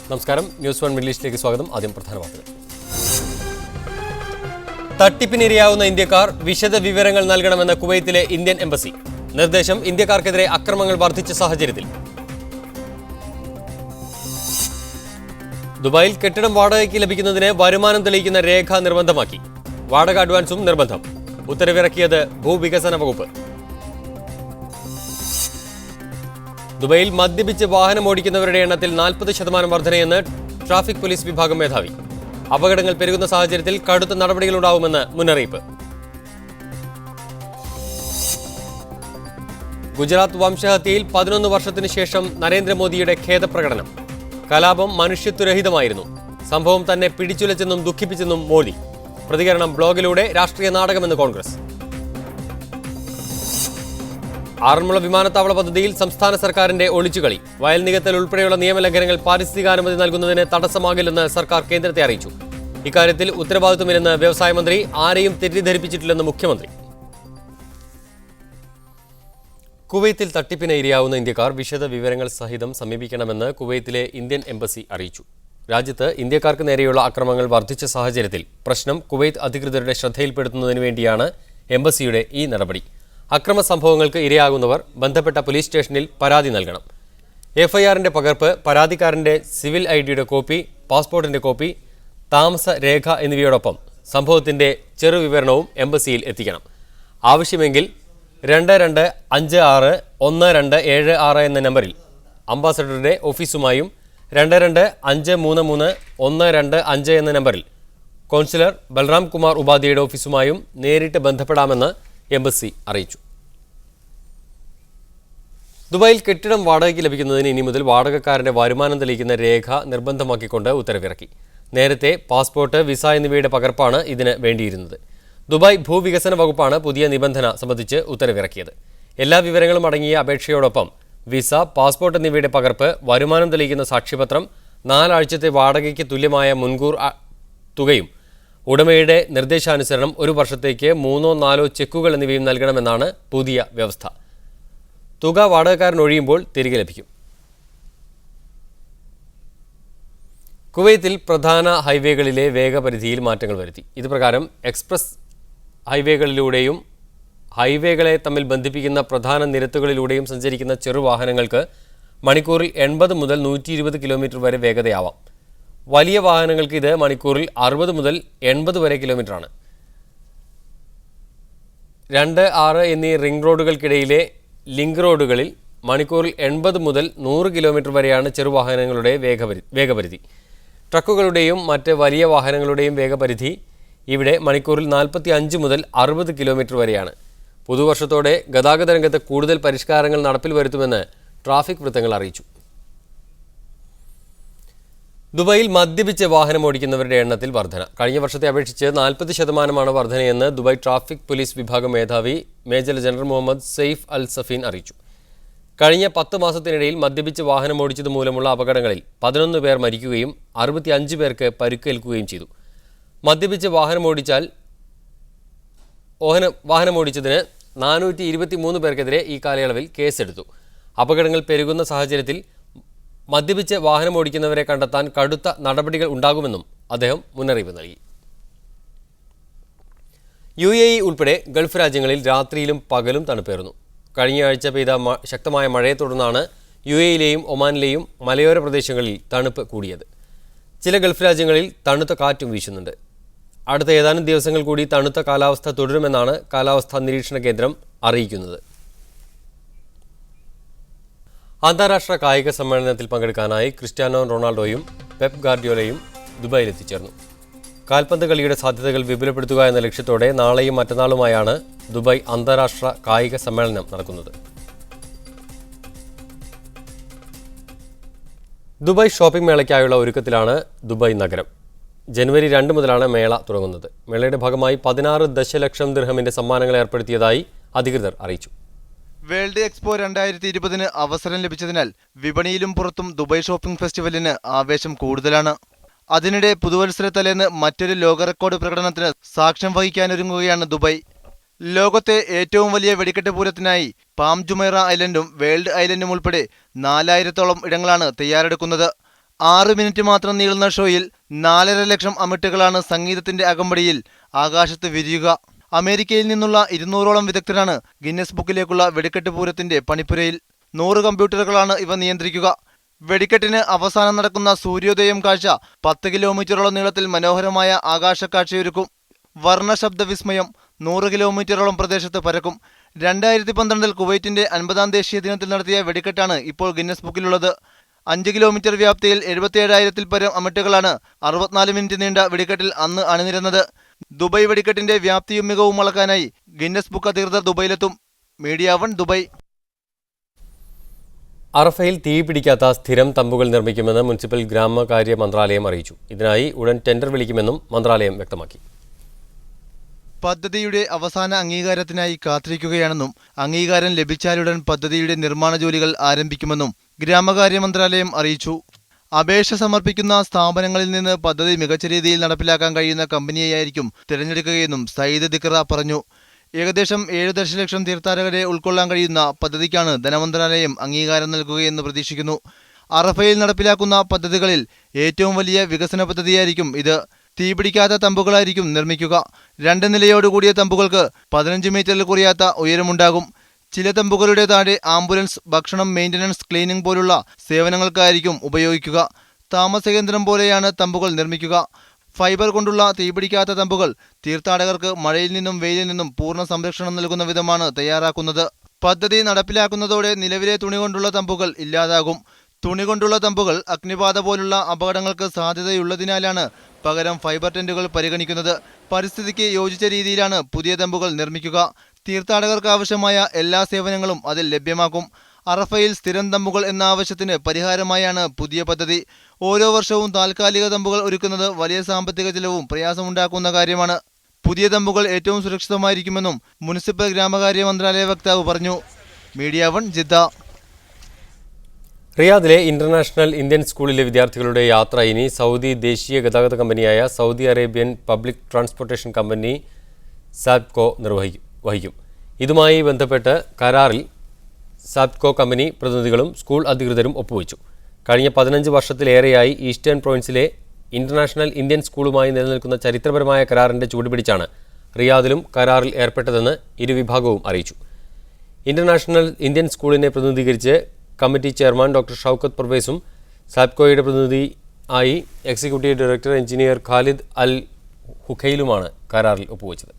നമസ്കാരം, news one middle ഈസ്റ്റിലേക്ക് സ്വാഗതം. ആദ്യം പ്രധാന വാർത്തകൾ. തട്ടിപ്പിനിരയാവുന്ന ഇന്ത്യക്കാർ വിശദ വിവരങ്ങൾ നൽകണമെന്ന കുവൈത്തിലെ ഇന്ത്യൻ എംബസി. നിർദ്ദേശം ഇന്ത്യക്കാർക്കെതിരെ അക്രമങ്ങൾ വർദ്ധിച്ച സാഹചര്യത്തിൽ. ദുബായിൽ കെട്ടിടം വാടകയ്ക്ക് ലഭിക്കുന്നതിന് വരുമാനം തെളിയിക്കുന്ന രേഖ നിർബന്ധമാക്കി. വാടക അഡ്വാൻസും നിർബന്ധം. ഉത്തരവിറക്കിയത് ഭൂവികസന വകുപ്പ്. ദുബൈയിൽ മദ്യപിച്ച് വാഹനമോടിക്കുന്നവരുടെ എണ്ണത്തിൽ 40% വർധനയെന്ന് ട്രാഫിക് പോലീസ് വിഭാഗം മേധാവി. അപകടങ്ങൾ പെരുകുന്ന സാഹചര്യത്തിൽ കടുത്ത നടപടികളുണ്ടാവുമെന്ന് മുന്നറിയിപ്പ്. ഗുജറാത്ത് വംശഹത്യയിൽ 11 വർഷത്തിനു ശേഷം നരേന്ദ്രമോദിയുടെ ഖേദപ്രകടനം. കലാപം മനുഷ്യത്വരഹിതമായിരുന്നു. സംഭവം തന്നെ പിടിച്ചുലച്ചെന്നും ദുഃഖിപ്പിച്ചെന്നും മോദി. പ്രതികരണം ബ്ലോഗിലൂടെ രാഷ്ട്രീയ നാടകമെന്ന് കോൺഗ്രസ്. ആറന്മുള വിമാനത്താവള പദ്ധതിയിൽ സംസ്ഥാന സർക്കാരിന്റെ ഒളിച്ചുകളി. വയൽ നികത്തൽ ഉൾപ്പെടെയുള്ള നിയമലംഘനങ്ങൾ പാരിസ്ഥിതികാനുമതി നൽകുന്നതിന് തടസ്സമാകില്ലെന്ന് സർക്കാർ കേന്ദ്രത്തെ അറിയിച്ചു. ഇക്കാര്യത്തിൽ ഉത്തരവാദിത്വമില്ലെന്ന് വ്യവസായ മന്ത്രി. ആരെയും തെറ്റിദ്ധരിപ്പിച്ചിട്ടില്ലെന്ന് മുഖ്യമന്ത്രി. കുവൈത്തിൽ തട്ടിപ്പിന് ഇരയാവുന്ന ഇന്ത്യക്കാർ വിശദ വിവരങ്ങൾ സഹിതം സമീപിക്കണമെന്ന് കുവൈത്തിലെ ഇന്ത്യൻ എംബസി അറിയിച്ചു. രാജ്യത്ത് ഇന്ത്യക്കാർക്ക് നേരെയുള്ള അക്രമങ്ങൾ വർദ്ധിച്ച സാഹചര്യത്തിൽ പ്രശ്നം കുവൈത്ത് അധികൃതരുടെ ശ്രദ്ധയിൽപ്പെടുത്തുന്നതിനു വേണ്ടിയാണ് എംബസിയുടെ ഈ നടപടി. അക്രമ സംഭവങ്ങൾക്ക് ഇരയാകുന്നവർ ബന്ധപ്പെട്ട പോലീസ് സ്റ്റേഷനിൽ പരാതി നൽകണം. എഫ്ഐആറിന്റെ പകർപ്പ്, പരാതിക്കാരന്റെ സിവിൽ ഐഡിയുടെ കോപ്പി, പാസ്പോർട്ടിന്റെ കോപ്പി, താമസ രേഖ എന്നിവയോടൊപ്പം സംഭവത്തിന്റെ ചെറുവിവരണവും എംബസിയിൽ എത്തിക്കണം. ആവശ്യമെങ്കിൽ 22561276 എന്ന നമ്പറിൽ അംബാസഡറുടെ ഓഫീസുമായും 22533125 എന്ന നമ്പറിൽ കോൺസുലർ ബൽറാം കുമാർ ഉപാധ്യായുടെ ഓഫീസുമായും നേരിട്ട് ബന്ധപ്പെടാമെന്ന് എംബസി അറിയിച്ചു. ദുബായിൽ കെട്ടിടം വാടകയ്ക്ക് ലഭിക്കുന്നതിന് ഇനി മുതൽ വാടകക്കാരന്റെ വരുമാനം തെളിയിക്കുന്ന രേഖ നിർബന്ധമാക്കിക്കൊണ്ട് ഉത്തരവിറക്കി. നേരത്തെ പാസ്പോർട്ട്, വിസ എന്നിവയുടെ പകർപ്പാണ് ഇതിന് വേണ്ടിയിരുന്നത്. ദുബായ് ഭൂവികസന വകുപ്പാണ് പുതിയ നിബന്ധന സംബന്ധിച്ച് ഉത്തരവിറക്കിയത്. എല്ലാ വിവരങ്ങളും അടങ്ങിയ അപേക്ഷയോടൊപ്പം വിസ, പാസ്പോർട്ട് എന്നിവയുടെ പകർപ്പ്, വരുമാനം തെളിയിക്കുന്ന സാക്ഷ്യപത്രം, 4 ആഴ്ചത്തെ വാടകയ്ക്ക് തുല്യമായ മുൻകൂർ തുകയും ഉടമയുടെ നിർദ്ദേശാനുസരണം 1 വർഷത്തേക്ക് 3-4 ചെക്കുകൾ എന്നിവയും നൽകണമെന്നാണ് പുതിയ വ്യവസ്ഥ. തുക വാടകക്കാരൻ ഒഴിയുമ്പോൾ തിരികെ ലഭിക്കും. കുവൈത്തിൽ പ്രധാന ഹൈവേകളിലെ വേഗപരിധിയിൽ മാറ്റങ്ങൾ വരുത്തി. ഇതുപ്രകാരം എക്സ്പ്രസ് ഹൈവേകളിലൂടെയും ഹൈവേകളെ തമ്മിൽ ബന്ധിപ്പിക്കുന്ന പ്രധാന നിരത്തുകളിലൂടെയും സഞ്ചരിക്കുന്ന ചെറുവാഹനങ്ങൾക്ക് മണിക്കൂറിൽ 80 മുതൽ 120 കിലോമീറ്റർ വരെ വേഗതയാവാം. വലിയ വാഹനങ്ങൾക്ക് ഇത് മണിക്കൂറിൽ 60 മുതൽ 80 വരെ കിലോമീറ്ററാണ്. 2, 6 എന്നീ റിംഗ് റോഡുകൾക്കിടയിലെ ലിങ്ക് റോഡുകളിൽ മണിക്കൂറിൽ 80 മുതൽ 100 കിലോമീറ്റർ വരെയാണ് ചെറുവാഹനങ്ങളുടെ വേഗപരിധി. ട്രക്കുകളുടെയും മറ്റ് വലിയ വാഹനങ്ങളുടെയും വേഗപരിധി ഇവിടെ മണിക്കൂറിൽ 45 മുതൽ 60 കിലോമീറ്റർ വരെയാണ്. പുതുവർഷത്തോടെ ഗതാഗത രംഗത്ത് കൂടുതൽ പരിഷ്കാരങ്ങൾ നടപ്പിൽ വരുത്തുമെന്ന് ട്രാഫിക് വൃത്തങ്ങൾ അറിയിച്ചു. ദുബായിൽ മദ്യപിച്ച് വാഹനമോടിക്കുന്നവരുടെ എണ്ണത്തിൽ വർധന. കഴിഞ്ഞ വർഷത്തെ അപേക്ഷിച്ച് 40% വർധനയെന്ന് ദുബായ് ട്രാഫിക് പോലീസ് വിഭാഗം മേധാവി മേജർ ജനറൽ മുഹമ്മദ് സെയ്ഫ് അൽ സഫീൻ അറിയിച്ചു. കഴിഞ്ഞ 10 മാസത്തിനിടയിൽ മദ്യപിച്ച് വാഹനമോടിച്ചത് മൂലമുള്ള അപകടങ്ങളിൽ 11 പേർ മരിക്കുകയും 65 പേർക്ക് പരുക്കേൽക്കുകയും ചെയ്തു. മദ്യപിച്ച് വാഹനമോടിച്ചതിന് 423 പേർക്കെതിരെ ഈ കാലയളവിൽ കേസെടുത്തു. അപകടങ്ങൾ പെരുകുന്ന സാഹചര്യത്തിൽ മദ്യപിച്ച് വാഹനമോടിക്കുന്നവരെ കണ്ടെത്താൻ കടുത്ത നടപടികൾ ഉണ്ടാകുമെന്നും അദ്ദേഹം മുന്നറിയിപ്പ് നൽകി. UAE ഉൾപ്പെടെ ഗൾഫ് രാജ്യങ്ങളിൽ രാത്രിയിലും പകലും തണുപ്പേറുന്നു. കഴിഞ്ഞ ആഴ്ച പെയ്ത ശക്തമായ മഴയെ തുടർന്നാണ് UAEയിലെയും ഒമാനിലെയും മലയോര പ്രദേശങ്ങളിൽ തണുപ്പ് കൂടിയത്. ചില ഗൾഫ് രാജ്യങ്ങളിൽ തണുത്ത കാറ്റും വീശുന്നുണ്ട്. അടുത്ത ഏതാനും ദിവസങ്ങൾ കൂടി തണുത്ത കാലാവസ്ഥ തുടരുമെന്നാണ് കാലാവസ്ഥാ നിരീക്ഷണ കേന്ദ്രം അറിയിക്കുന്നത്. അന്താരാഷ്ട്ര കായിക സമ്മേളനത്തിൽ പങ്കെടുക്കാനായി ക്രിസ്ത്യാനോ റൊണാൾഡോയും പെപ് ഗാർഡിയോലയും ദുബായിൽ എത്തിച്ചേർന്നു. കാൽപന്ത് കളിയുടെ സാധ്യതകൾ വിപുലപ്പെടുത്തുക എന്ന ലക്ഷ്യത്തോടെ നാളെയും മറ്റന്നാളുമായാണ് ദുബായ് അന്താരാഷ്ട്ര കായിക സമ്മേളനം നടക്കുന്നത്. ദുബായ് ഷോപ്പിംഗ് മേളയ്ക്കായുള്ള ഒരുക്കത്തിലാണ് ദുബായ് നഗരം. ജനുവരി 2 മുതലാണ് മേള തുടങ്ങുന്നത്. മേളയുടെ ഭാഗമായി 16 ദശലക്ഷം ദിർഹമിന്റെ സമ്മാനങ്ങൾ ഏർപ്പെടുത്തിയതായി അധികൃതർ അറിയിച്ചു. വേൾഡ് എക്സ്പോ 2020 അവസരം ലഭിച്ചതിനാൽ വിപണിയിലും പുറത്തും ദുബായ് ഷോപ്പിംഗ് ഫെസ്റ്റിവലിന് ആവേശം കൂടുതലാണ്. അതിനിടെ പുതുവത്സര തലേന്ന് മറ്റൊരു ലോക റെക്കോർഡ് പ്രകടനത്തിന് സാക്ഷ്യം വഹിക്കാനൊരുങ്ങുകയാണ് ദുബായ്. ലോകത്തെ ഏറ്റവും വലിയ വെടിക്കെട്ട് പൂരത്തിനായി പാം ജുമൈറ ഐലൻഡും വേൾഡ് ഐലൻഡും ഉൾപ്പെടെ 4000-ഓളം ഇടങ്ങളാണ് തയ്യാറെടുക്കുന്നത്. 6 മിനിറ്റ് മാത്രം നീളുന്ന ഷോയിൽ 4.5 ലക്ഷം അമിട്ടുകളാണ് സംഗീതത്തിന്റെ അകമ്പടിയിൽ ആകാശത്ത് വിരിയുക. അമേരിക്കയിൽ നിന്നുള്ള 200ഓളം വിദഗ്ധരാണ് ഗിന്നസ് ബുക്കിലേക്കുള്ള വെടിക്കെട്ട് പൂരത്തിന്റെ പണിപ്പുരയിൽ. 100 കമ്പ്യൂട്ടറുകളാണ് ഇവ നിയന്ത്രിക്കുക. വെടിക്കെട്ടിന് അവസാനം നടക്കുന്ന സൂര്യോദയം കാഴ്ച 10 കിലോമീറ്ററോളം നീളത്തിൽ മനോഹരമായ ആകാശക്കാഴ്ചയൊരുക്കും. വർണ്ണശബ്ദ വിസ്മയം 100 കിലോമീറ്ററോളം പ്രദേശത്ത് പരക്കും. 2012 കുവൈറ്റിന്റെ 50-ാം ദേശീയ ദിനത്തിൽ നടത്തിയ വെടിക്കെട്ടാണ് ഇപ്പോൾ ഗിന്നസ് ബുക്കിലുള്ളത്. 5 കിലോമീറ്റർ വ്യാപ്തിയിൽ 77,000-ൽ പരം അമിട്ടുകളാണ് 64 മിനിറ്റ് നീണ്ട വെടിക്കെട്ടിൽ അന്ന് അണിനിരന്നത്. ദുബായ് വെടിക്കെട്ടിന്റെ വ്യാപ്തിയും മികവും അളക്കാനായി ഗിന്നസ് ബുക്ക് അധികൃതർ ദുബൈയിലെത്തും. Media 1 Dubai. അറഫയിൽ തീ പിടിക്കാത്ത സ്ഥിരം തമ്പുകൾ നിർമ്മിക്കുമെന്ന് മുനിസിപ്പൽ ഗ്രാമകാര്യ മന്ത്രാലയം അറിയിച്ചു. ഇതിനായി ഉടൻ ടെൻഡർ വിളിക്കുമെന്നും മന്ത്രാലയം വ്യക്തമാക്കി. പദ്ധതിയുടെ അവസാന അംഗീകാരത്തിനായി കാത്തിരിക്കുകയാണെന്നും അംഗീകാരം ലഭിച്ചാലുടൻ പദ്ധതിയുടെ നിർമ്മാണ ജോലികൾ ആരംഭിക്കുമെന്നും ഗ്രാമകാര്യ മന്ത്രാലയം അറിയിച്ചു. അപേക്ഷ സമർപ്പിക്കുന്ന സ്ഥാപനങ്ങളിൽ നിന്ന് പദ്ധതി മികച്ച രീതിയിൽ നടപ്പിലാക്കാൻ കഴിയുന്ന കമ്പനിയെയായിരിക്കും തിരഞ്ഞെടുക്കുകയെന്നും സയ്യിദ് ദിക്ര പറഞ്ഞു. ഏകദേശം 7 ദശലക്ഷം തീർത്ഥാടകരെ ഉൾക്കൊള്ളാൻ കഴിയുന്ന പദ്ധതിക്കാണ് ധനമന്ത്രാലയം അംഗീകാരം നൽകുകയെന്ന് പ്രതീക്ഷിക്കുന്നു. അറഫയിൽ നടപ്പിലാക്കുന്ന പദ്ധതികളിൽ ഏറ്റവും വലിയ വികസന പദ്ധതിയായിരിക്കും ഇത്. തീപിടിക്കാത്ത തമ്പുകളായിരിക്കും നിർമ്മിക്കുക. 2 നിലയോടുകൂടിയ തമ്പുകൾക്ക് 15 മീറ്ററിൽ കുറയാത്ത ഉയരമുണ്ടാകും. ചില തമ്പുകളുടെ താഴെ ആംബുലൻസ്, ഭക്ഷണം, മെയിൻ്റനൻസ്, ക്ലീനിംഗ് പോലുള്ള സേവനങ്ങൾക്കായിരിക്കും ഉപയോഗിക്കുക. താമസകേന്ദ്രം പോലെയാണ് തമ്പുകൾ നിർമ്മിക്കുക. ഫൈബർ കൊണ്ടുള്ള തീപിടിക്കാത്ത തമ്പുകൾ തീർത്ഥാടകർക്ക് മഴയിൽ നിന്നും വെയിലിൽ നിന്നും പൂർണ്ണ സംരക്ഷണം നൽകുന്ന വിധമാണ് തയ്യാറാക്കുന്നത്. പദ്ധതി നടപ്പിലാക്കുന്നതോടെ നിലവിലെ തുണി കൊണ്ടുള്ള തമ്പുകൾ ഇല്ലാതാകും. തുണി കൊണ്ടുള്ള തമ്പുകൾ അഗ്നിബാധ പോലുള്ള അപകടങ്ങൾക്ക് സാധ്യതയുള്ളതിനാലാണ് പകരം ഫൈബർ ടെന്റുകൾ പരിഗണിക്കുന്നത്. പരിസ്ഥിതിക്ക് യോജിച്ച രീതിയിലാണ് പുതിയ തമ്പുകൾ നിർമ്മിക്കുക. തീർത്ഥാടകർക്ക് ആവശ്യമായ എല്ലാ സേവനങ്ങളും അതിൽ ലഭ്യമാക്കും. അറഫയിൽ സ്ഥിരം തമ്പുകൾ എന്ന ആവശ്യത്തിന് പരിഹാരമായാണ് പുതിയ പദ്ധതി. ഓരോ വർഷവും താൽക്കാലിക തമ്പുകൾ ഒരുക്കുന്നത് വലിയ സാമ്പത്തിക ചെലവും പ്രയാസമുണ്ടാക്കുന്ന കാര്യമാണ്. പുതിയ തമ്പുകൾ ഏറ്റവും സുരക്ഷിതമായിരിക്കുമെന്നും മുനിസിപ്പൽ ഗ്രാമകാര്യ മന്ത്രാലയ വക്താവ് പറഞ്ഞു. Media 1 Jeddah. റിയാദിലെ ഇന്റർനാഷണൽ ഇന്ത്യൻ സ്കൂളിലെ വിദ്യാർത്ഥികളുടെ യാത്ര ഇനി സൗദി ദേശീയ ഗതാഗത കമ്പനിയായ Saudi Arabian public transportation company SAPTCO വഹിക്കും. ഇതുമായി ബന്ധപ്പെട്ട് കരാറിൽ സാബ്കോ കമ്പനി പ്രതിനിധികളും സ്കൂൾ അധികൃതരും ഒപ്പുവെച്ചു. കഴിഞ്ഞ 15 വർഷത്തിലേറെയായി ഈസ്റ്റേൺ പ്രൊവിൻസിലെ ഇന്റർനാഷണൽ ഇന്ത്യൻ സ്കൂളുമായി നിലനിൽക്കുന്ന ചരിത്രപരമായ കരാറിന്റെ ചൂടുപിടിച്ചാണ് റിയാദിലും കരാറിൽ ഏർപ്പെട്ടതെന്ന് ഇരുവിഭാഗവും അറിയിച്ചു. ഇന്റർനാഷണൽ ഇന്ത്യൻ സ്കൂളിനെ പ്രതിനിധീകരിച്ച് കമ്മിറ്റി ചെയർമാൻ ഡോക്ടർ ഷൗക്കത്ത് പർവേസും സാബ്കോയുടെ പ്രതിനിധി ആയി എക്സിക്യൂട്ടീവ് ഡയറക്ടർ എഞ്ചിനീയർ ഖാലിദ് അൽ ഹുഖൈലുമാണ് കരാറിൽ ഒപ്പുവെച്ചത്.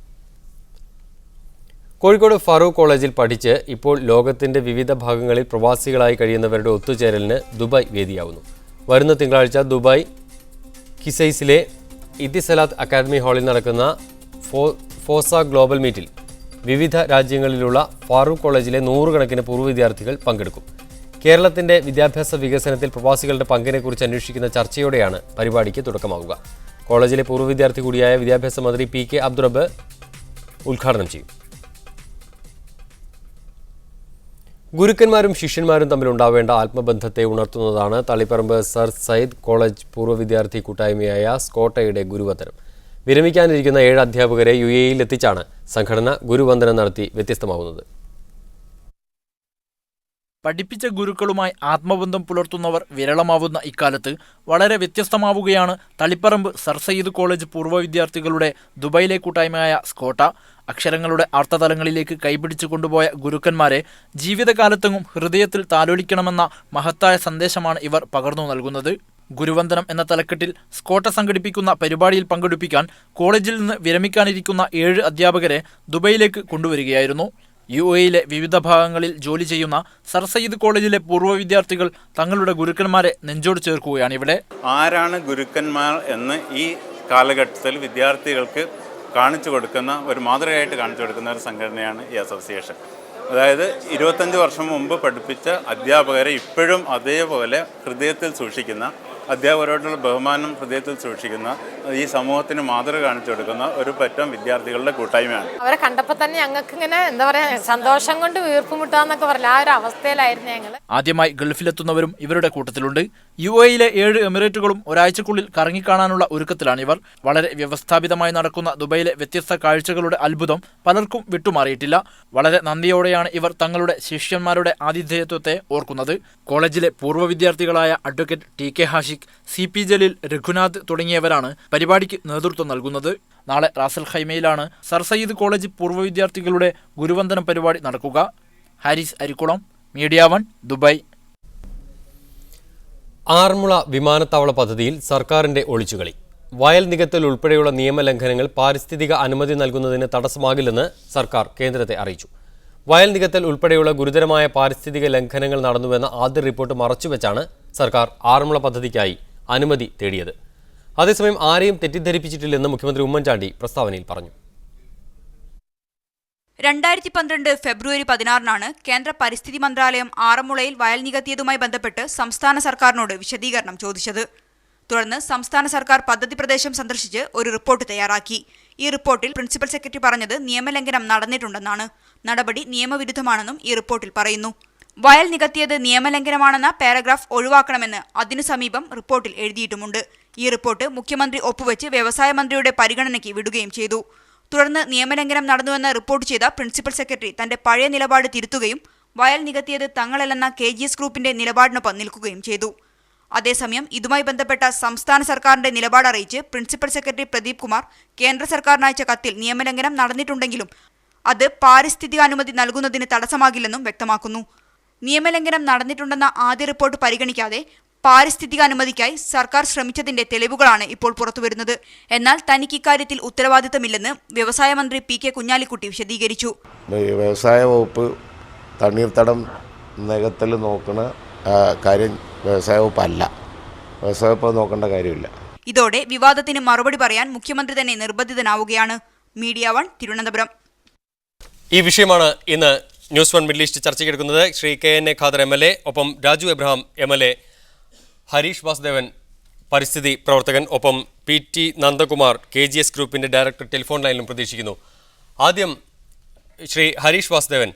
കോഴിക്കോട് ഫാറൂഖ് കോളേജിൽ പഠിച്ച് ഇപ്പോൾ ലോകത്തിന്റെ വിവിധ ഭാഗങ്ങളിൽ പ്രവാസികളായി കഴിയുന്നവരുടെ ഒത്തുചേരലിന് ദുബായ് വേദിയാവുന്നു. വരുന്ന തിങ്കളാഴ്ച ദുബായ് കിസൈസിലെ ഇത്തിസലാത്ത് അക്കാദമി ഹാളിൽ നടക്കുന്ന ഫോസ ഗ്ലോബൽ മീറ്റിൽ വിവിധ രാജ്യങ്ങളിലുള്ള ഫാറൂഖ് കോളേജിലെ 100 കണക്കിന് പൂർവ്വ വിദ്യാർത്ഥികൾ പങ്കെടുക്കും. കേരളത്തിന്റെ വിദ്യാഭ്യാസ വികസനത്തിൽ പ്രവാസികളുടെ പങ്കിനെക്കുറിച്ച് അന്വേഷിക്കുന്ന ചർച്ചയോടെയാണ് പരിപാടിക്ക് തുടക്കമാവുക. കോളേജിലെ പൂർവ്വ വിദ്യാർത്ഥി കൂടിയായ വിദ്യാഭ്യാസ മന്ത്രി PK അബ്ദുറബ്ബ് ഉദ്ഘാടനം ചെയ്യും. ഗുരുക്കന്മാരും ശിഷ്യന്മാരും തമ്മിലുണ്ടാവേണ്ട ആത്മബന്ധത്തെ ഉണർത്തുന്നതാണ് തളിപ്പറമ്പ് സർ സയ്യിദ് കോളേജ് പൂർവ്വ വിദ്യാർത്ഥി കൂട്ടായ്മയായ സ്കോട്ടയുടെ ഗുരുവന്ദനം. വിരമിക്കാനിരിക്കുന്ന 7 അധ്യാപകരെ UAEയിൽ എത്തിച്ചാണ് സംഘടന ഗുരുവന്ദനം നടത്തി വ്യത്യസ്തമാവുന്നത്. പഠിപ്പിച്ച ഗുരുക്കളുമായി ആത്മബന്ധം പുലർത്തുന്നവർ വിരളമാവുന്ന ഇക്കാലത്ത് വളരെ വ്യത്യസ്തമാവുകയാണ് തളിപ്പറമ്പ് സർ സയ്യിദ് കോളേജ് പൂർവ്വ വിദ്യാർത്ഥികളുടെ ദുബൈയിലെ കൂട്ടായ്മയായ സ്കോട്ട. അക്ഷരങ്ങളുടെ അർത്ഥതലങ്ങളിലേക്ക് കൈപിടിച്ചു കൊണ്ടുപോയ ഗുരുക്കന്മാരെ ജീവിതകാലത്തെങ്ങും ഹൃദയത്തിൽ താലോലിക്കണമെന്ന മഹത്തായ സന്ദേശമാണ് ഇവർ പകർന്നു നൽകുന്നത്. ഗുരുവന്ദനം എന്ന തലക്കെട്ടിൽ സ്കോട്ട സംഘടിപ്പിക്കുന്ന പരിപാടിയിൽ പങ്കെടുപ്പിക്കാൻ കോളേജിൽ നിന്ന് വിരമിക്കാനിരിക്കുന്ന 7 അധ്യാപകരെ ദുബൈയിലേക്ക് കൊണ്ടുവരികയായിരുന്നു. UAEയിലെ വിവിധ ഭാഗങ്ങളിൽ ജോലി ചെയ്യുന്ന സർ സയ്യിദ് കോളേജിലെ പൂർവ്വ വിദ്യാർത്ഥികൾ തങ്ങളുടെ ഗുരുക്കന്മാരെ നെഞ്ചോട് ചേർക്കുകയാണ് ഇവിടെ. ആരാണ് ഗുരുക്കന്മാർ എന്ന് ഈ കാലഘട്ടത്തിൽ വിദ്യാർത്ഥികൾക്ക് കാണിച്ചു കൊടുക്കുന്ന ഒരു മാതൃകയായിട്ട് കാണിച്ചു കൊടുക്കുന്ന ഒരു സംഘടനയാണ് ഈ അസോസിയേഷൻ. അതായത് 25 വർഷം മുമ്പ് പഠിപ്പിച്ച അധ്യാപകരെ ഇപ്പോഴും അതേപോലെ ഹൃദയത്തിൽ സൂക്ഷിക്കുന്ന, അധ്യാപകരോടുള്ള ബഹുമാനം ഹൃദയത്തിൽ സൂക്ഷിക്കുന്ന, ഈ സമൂഹത്തിന് മാതൃക കാണിച്ചു കൊടുക്കുന്ന ഒരു പറ്റം വിദ്യാർത്ഥികളുടെ കൂട്ടായ്മയാണ്. അവരെ കണ്ടപ്പോൾ തന്നെ ഞങ്ങൾക്ക് ഇങ്ങനെ എന്താ പറയുക, സന്തോഷം കൊണ്ട് വീർപ്പുമുട്ടാന്നൊക്കെ പറയില്ല, ആ ഒരു അവസ്ഥയിലായിരുന്നു ഞങ്ങൾ. ആദ്യമായി ഗൾഫിലെത്തുന്നവരും ഇവരുടെ കൂട്ടത്തിലുണ്ട്. UAEയിലെ 7 എമിറേറ്റുകളും ഒരാഴ്ചക്കുള്ളിൽ കറങ്ങിക്കാണാനുള്ള ഒരുക്കത്തിലാണ് ഇവർ. വളരെ വ്യവസ്ഥാപിതമായി നടക്കുന്ന ദുബൈയിലെ വ്യത്യസ്ത കാഴ്ചകളുടെ അത്ഭുതം പലർക്കും വിട്ടുമാറിയിട്ടില്ല. വളരെ നന്ദിയോടെയാണ് ഇവർ തങ്ങളുടെ ശിഷ്യന്മാരുടെ ആതിഥേയത്വത്തെ ഓർക്കുന്നത്. കോളേജിലെ പൂർവ്വ വിദ്യാർത്ഥികളായ advocate TK Hashiq, Sajik, CP Jaleel, Raghunath തുടങ്ങിയവരാണ് പരിപാടിക്ക് നേതൃത്വം നൽകുന്നത്. നാളെ റാസൽ ഖൈമയിലാണ് സർ സയ്യിദ് കോളേജ് പൂർവ്വ വിദ്യാർത്ഥികളുടെ ഗുരുവന്ദനം പരിപാടി നടക്കുക. Haris Arikkulam, media 1, Dubai. ആറന്മുള വിമാനത്താവള പദ്ധതിയിൽ സർക്കാരിന്റെ ഒളിച്ചുകളി. വയൽ നികത്തൽ ഉൾപ്പെടെയുള്ള നിയമലംഘനങ്ങൾ പാരിസ്ഥിതിക അനുമതി നൽകുന്നതിന് തടസ്സമാകില്ലെന്ന് സർക്കാർ കേന്ദ്രത്തെ അറിയിച്ചു. വയൽ നികത്തൽ ഉൾപ്പെടെയുള്ള ഗുരുതരമായ പാരിസ്ഥിതിക ലംഘനങ്ങൾ നടന്നുവെന്ന ആദ്യ റിപ്പോർട്ട് മറച്ചുവെച്ചാണ് സർക്കാർ ആറന്മുള പദ്ധതിക്കായി അനുമതി തേടിയത്. അതേസമയം ആരെയും തെറ്റിദ്ധരിപ്പിച്ചിട്ടില്ലെന്ന് മുഖ്യമന്ത്രി ഉമ്മൻചാണ്ടി പ്രസ്താവനയിൽ പറഞ്ഞു. 2012 ഫെബ്രുവരി 16 കേന്ദ്ര പരിസ്ഥിതി മന്ത്രാലയം ആറന്മുളയിൽ വയൽ നികത്തിയതുമായി ബന്ധപ്പെട്ട് സംസ്ഥാന സർക്കാരിനോട് വിശദീകരണം ചോദിച്ചത്. തുടർന്ന് സംസ്ഥാന സർക്കാർ പദ്ധതി പ്രദേശം സന്ദർശിച്ച് ഒരു റിപ്പോർട്ട് തയ്യാറാക്കി. ഈ റിപ്പോർട്ടിൽ പ്രിൻസിപ്പൽ സെക്രട്ടറി പറഞ്ഞത് നിയമലംഘനം നടന്നിട്ടുണ്ടെന്നാണ്. നടപടി നിയമവിരുദ്ധമാണെന്നും ഈ റിപ്പോർട്ടിൽ പറയുന്നു. വയൽ നികത്തിയത് നിയമലംഘനമാണെന്ന പാരഗ്രാഫ് ഒഴിവാക്കണമെന്ന് അതിനു സമീപം റിപ്പോർട്ടിൽ എഴുതിയിട്ടുമുണ്ട്. ഈ റിപ്പോർട്ട് മുഖ്യമന്ത്രി ഒപ്പുവെച്ച് വ്യവസായ മന്ത്രിയുടെ പരിഗണനയ്ക്ക് വിടുകയും ചെയ്തു. തുടർന്ന് നിയമലംഘനം നടന്നുവെന്ന് റിപ്പോർട്ട് ചെയ്ത പ്രിൻസിപ്പൽ സെക്രട്ടറി തന്റെ പഴയ നിലപാട് തിരുത്തുകയും വയൽ നികത്തിയത് തങ്ങളല്ലെന്ന KGS ഗ്രൂപ്പിന്റെ നിലപാടിനൊപ്പം നിൽക്കുകയും ചെയ്തു. അതേസമയം ഇതുമായി ബന്ധപ്പെട്ട സംസ്ഥാന സർക്കാരിന്റെ നിലപാട് അറിയിച്ച് പ്രിൻസിപ്പൽ സെക്രട്ടറി പ്രദീപ് കുമാർ കേന്ദ്ര സർക്കാരിനയച്ച കത്തിൽ നിയമലംഘനം നടന്നിട്ടുണ്ടെങ്കിലും അത് പാരിസ്ഥിതിക അനുമതി നൽകുന്നതിന് തടസ്സമാകില്ലെന്നും വ്യക്തമാക്കുന്നു. നിയമലംഘനം നടന്നിട്ടുണ്ടെന്ന ആദ്യ റിപ്പോർട്ട് പരിഗണിക്കാതെ പാരിസ്ഥിതിക അനുമതിക്കായി സർക്കാർ ശ്രമിച്ചതിന്റെ തെളിവുകളാണ് ഇപ്പോൾ പുറത്തുവരുന്നത്. എന്നാൽ തനിക്ക് ഇക്കാര്യത്തിൽ ഉത്തരവാദിത്തമില്ലെന്ന് വ്യവസായ മന്ത്രി PK കുഞ്ഞാലിക്കുട്ടി വിശദീകരിച്ചു. വ്യവസായ വകുപ്പ് തണ്ണീർത്തടം നികത്തൽ നോക്കുന്ന കാര്യം വ്യവസായ വകുപ്പ് അല്ല, വ്യവസായ വകുപ്പ് നോക്കേണ്ട കാര്യമില്ല. ഇതോടെ വിവാദത്തിന് മറുപടി പറയാൻ മുഖ്യമന്ത്രി തന്നെ നിർബന്ധിതനാവുകയാണ്. മീഡിയ 1, തിരുവനന്തപുരം. ഈ വിഷയമാണ് ഇന്ന് ന്യൂസ് 1 മിഡിൽ ഈസ്റ്റ് ചർച്ചയ്ക്കെടുക്കുന്നത്. ശ്രീ KN ഖാദർ MLA, ഒപ്പം രാജു എബ്രഹാം MLA, ഹരീഷ് വാസുദേവൻ പരിസ്ഥിതി പ്രവർത്തകൻ, ഒപ്പം PT നന്ദകുമാർ KGS ഗ്രൂപ്പിന്റെ ഡയറക്ടർ ടെലിഫോൺ ലൈനിലും പ്രതീക്ഷിക്കുന്നു. ആദ്യം ശ്രീ ഹരീഷ് വാസുദേവൻ,